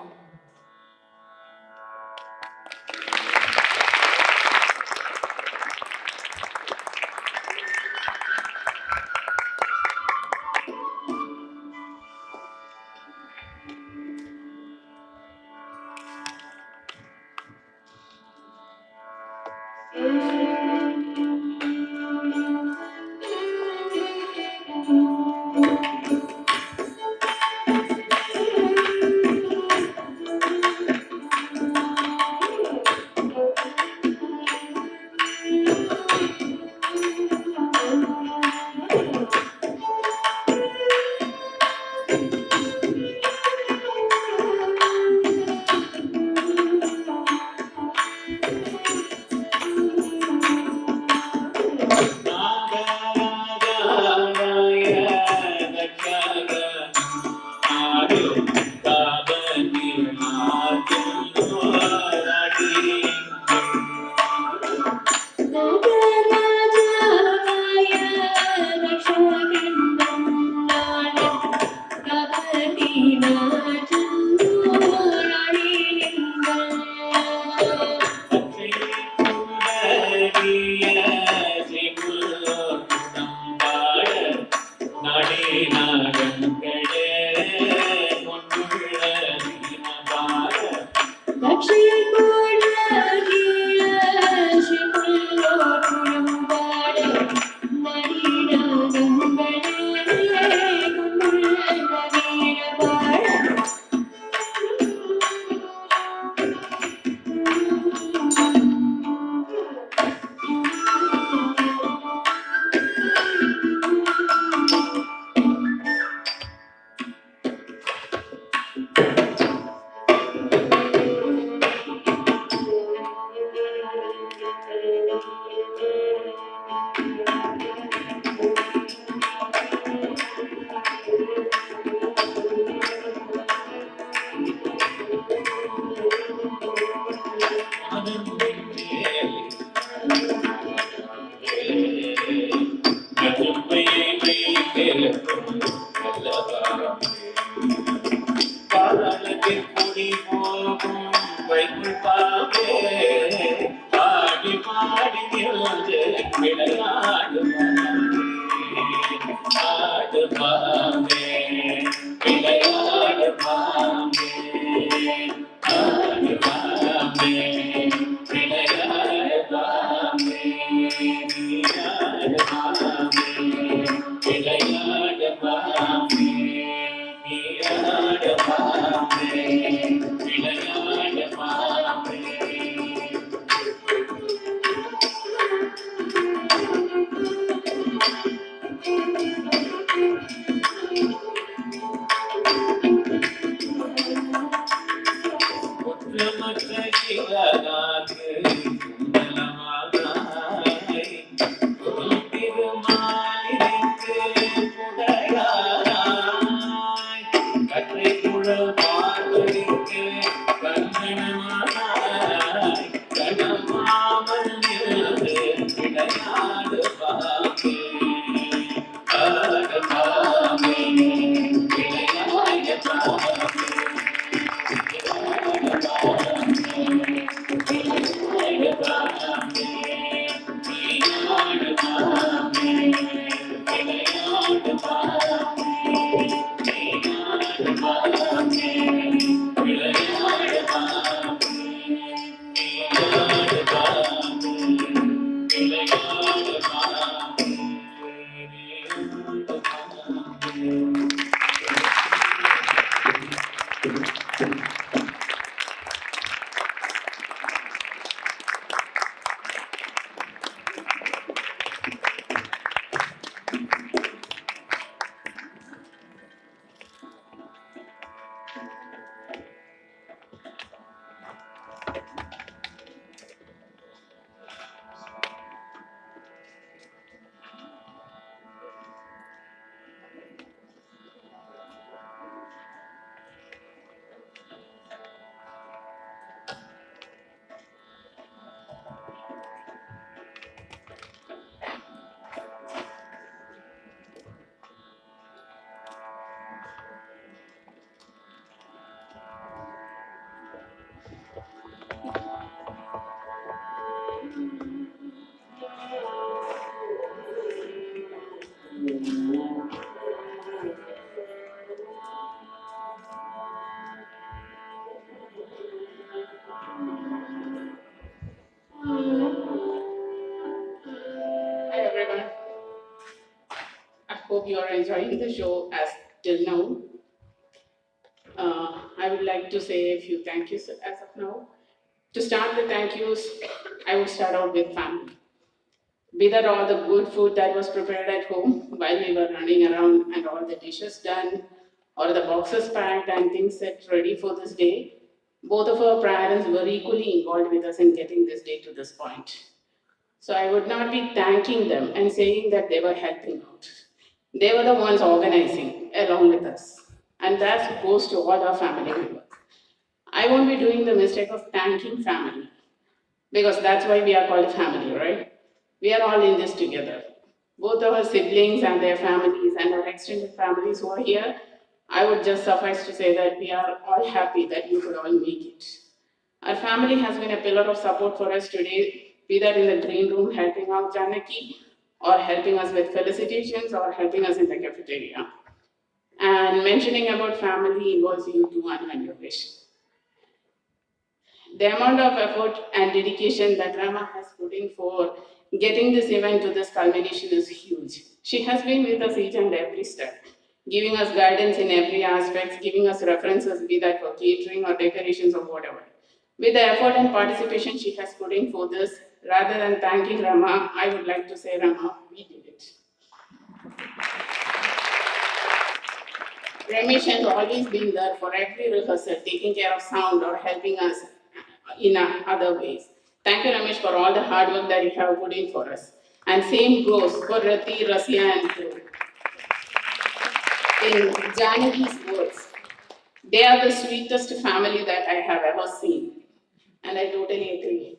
Hi everyone. I hope you are enjoying the show as till now. I would like to say a few thank yous as of now. To start the thank yous, I would start out with family. Be that all the good food that was prepared at home while we were running around and all the dishes done, or the boxes packed and things set ready for this day, both of our parents were equally involved with us in getting this day to this point. So I would not be thanking them and saying that they were helping out. They were the ones organizing along with us. And that goes to all our family members. I won't be doing the mistake of thanking family because that's why we are called family, right? We are all in this together. Both our siblings and their families and our extended families who are here, I would just suffice to say that we are all happy that you could all make it. Our family has been a pillar of support for us today, be that in the green room helping out Janaki, or helping us with felicitations, or helping us in the cafeteria. And mentioning about family involves you too, Anu and Yogesh. The amount of effort and dedication that Rama has put in for getting this event to this culmination is huge. She has been with us each and every step, giving us guidance in every aspect, giving us references, be that for catering or decorations or whatever. With the effort and participation she has put in for this, rather than thanking Rama, I would like to say, Rama, we did it. Ramesh has always been there for every rehearsal, taking care of sound or helping us in other ways. Thank you, Ramesh, for all the hard work that you have put in for us. And same goes for Rati, Rasya, and Dhruv. In Janaki's words, they are the sweetest family that I have ever seen. And I totally agree.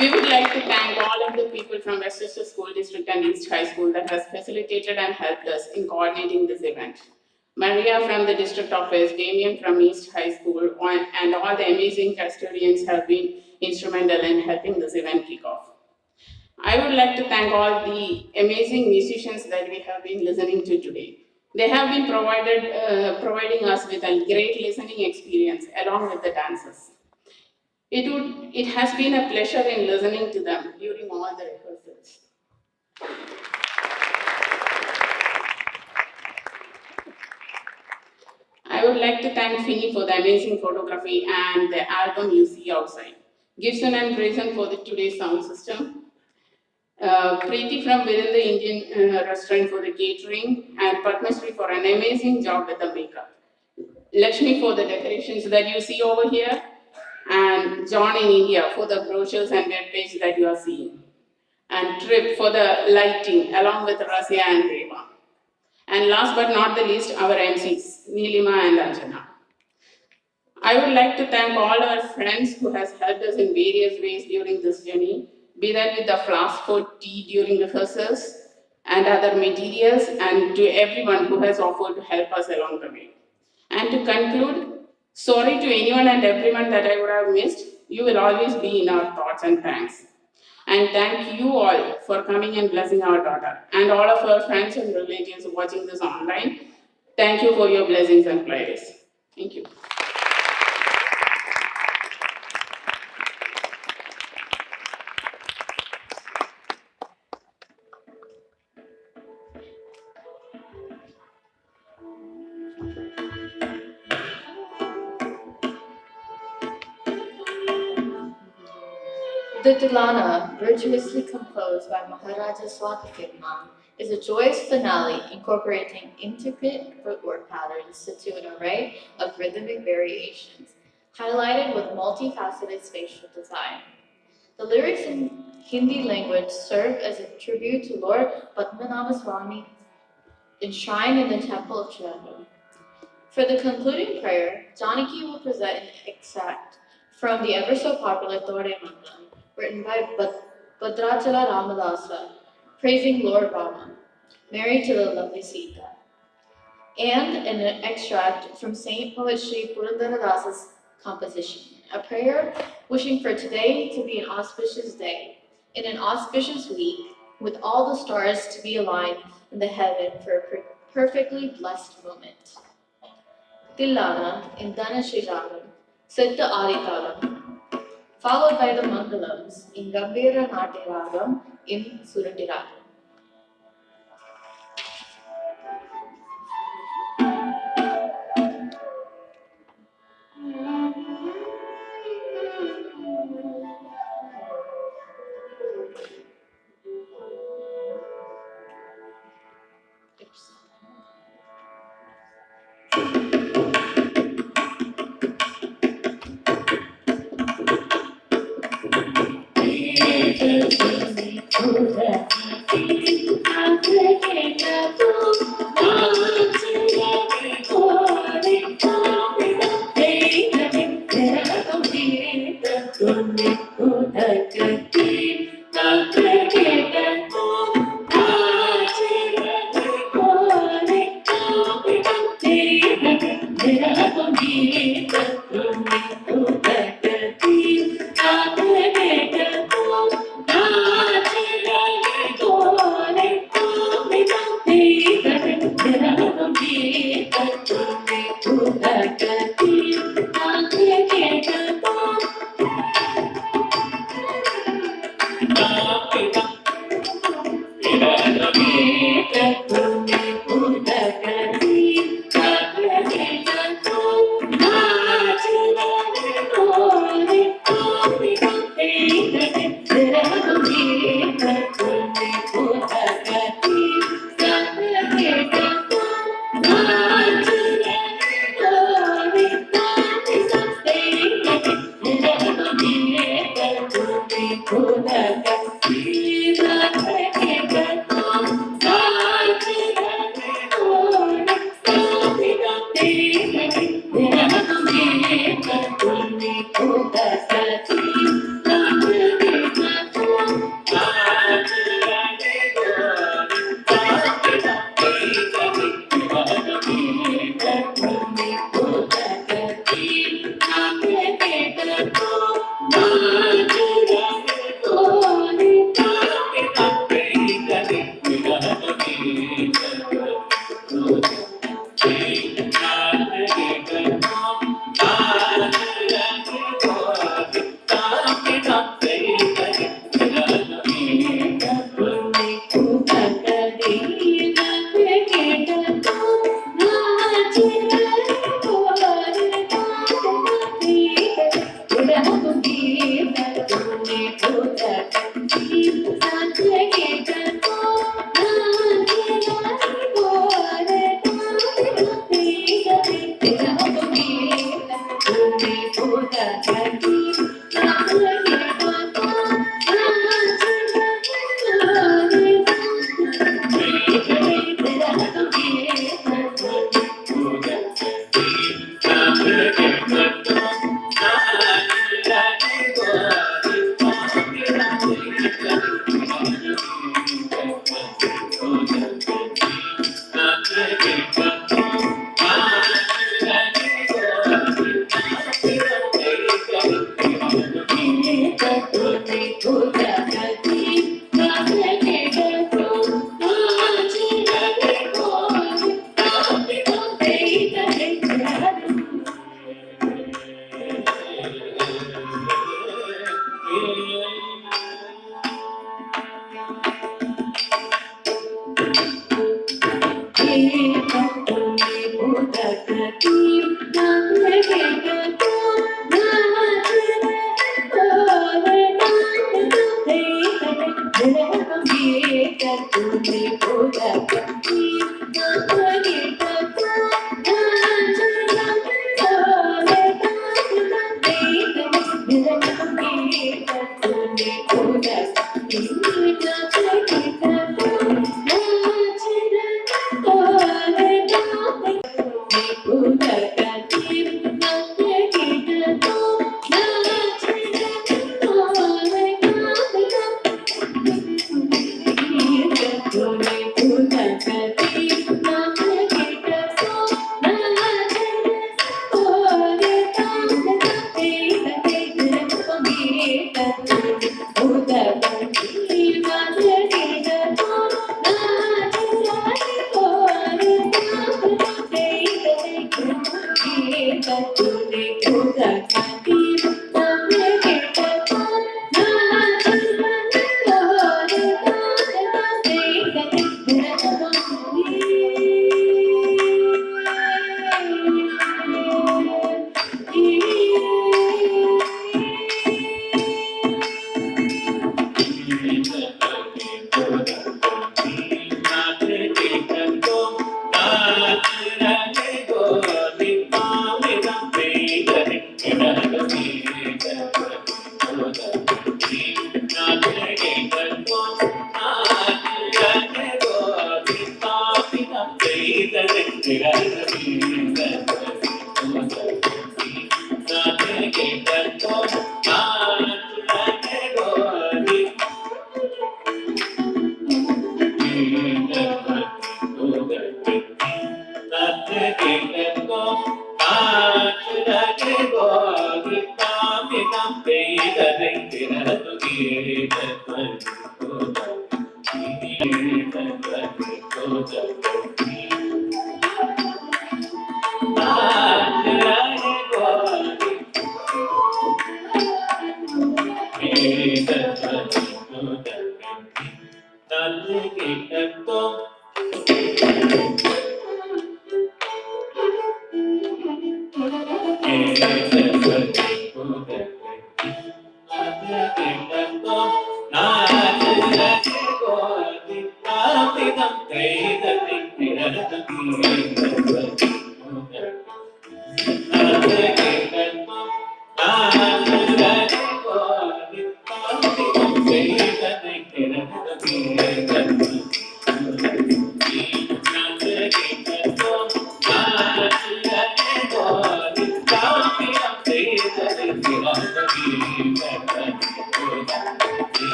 We would like to thank all of the people from Westchester School District and East High School that has facilitated and helped us in coordinating this event. Maria from the district office, Damien from East High School, and all the amazing custodians have been instrumental in helping this event kick off. I would like to thank all the amazing musicians that we have been listening to today. They have been providing us with a great listening experience along with the dancers. It has been a pleasure in listening to them during all the rehearsals. I would like to thank Finny for the amazing photography and the album you see outside. Gibson and Grayson for today's sound system. Preeti from within the Indian restaurant for the catering, and Padmasri for an amazing job with the makeup. Lakshmi for the decorations that you see over here, and John in India for the brochures and web page that you are seeing. And Trip for the lighting along with Rasya and Deva. And last but not the least, our MCs, Neelima and Anjana. I would like to thank all our friends who has helped us in various ways during this journey, be that with the flask for tea during rehearsals and other materials, and to everyone who has offered to help us along the way. And to conclude, sorry to anyone and everyone that I would have missed. You will always be in our thoughts and thanks. And thank you all for coming and blessing our daughter. And all of our friends and relatives watching this online, thank you for your blessings and prayers. Thank you. The Dulana, virtuously composed by Maharaja Swatipatman, is a joyous finale incorporating intricate footwork patterns to an array of rhythmic variations, highlighted with multifaceted spatial design. The lyrics in Hindi language serve as a tribute to Lord Padmanabha Swami enshrined in the temple of Trivandrum. For the concluding prayer, Janaki will present an extract from the ever so popular Tore Mandam, written by Bhadrachala Ramadasa, praising Lord Rama, married to the lovely Sita, and an extract from Saint Poet Sri Purandaradasa's composition, a prayer wishing for today to be an auspicious day, in an auspicious week, with all the stars to be aligned in the heaven for a perfectly blessed moment. Tillana in Dhanashrijanam, Siddha Aditalam, followed by the Mangalams in Gambhira Natiragam in Suratiragam.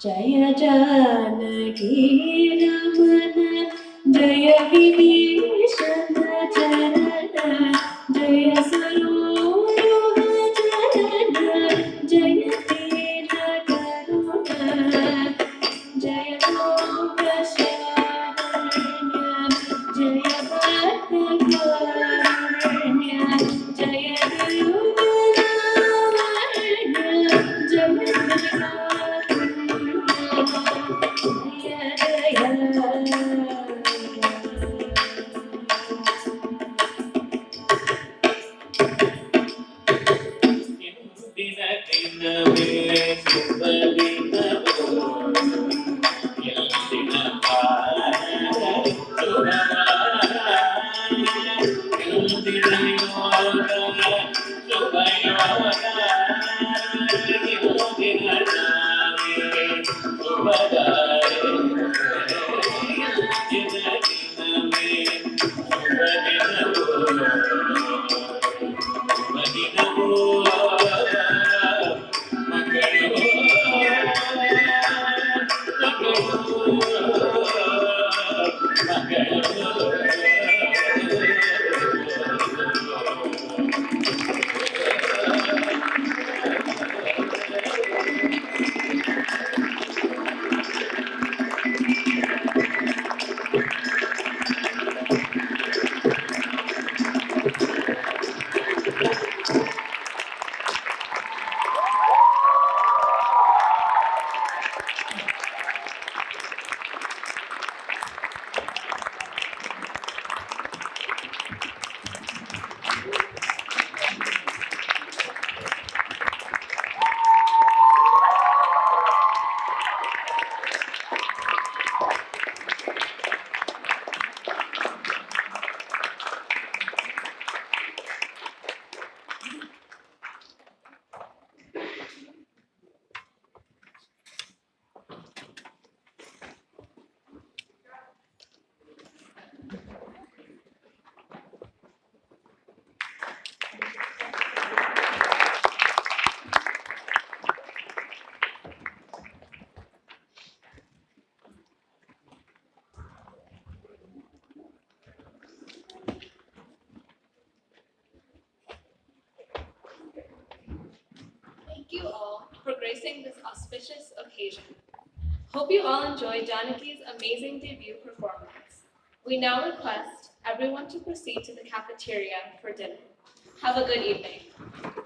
जय जानकी रमन जय विभीषण चरण जय सरोज चरण जय दीन करुण जय लोक शरण्य जय भक्त कारुण्य जय you all for gracing this auspicious occasion. Hope you all enjoyed Janaki's amazing debut performance. We now request everyone to proceed to the cafeteria for dinner. Have a good evening.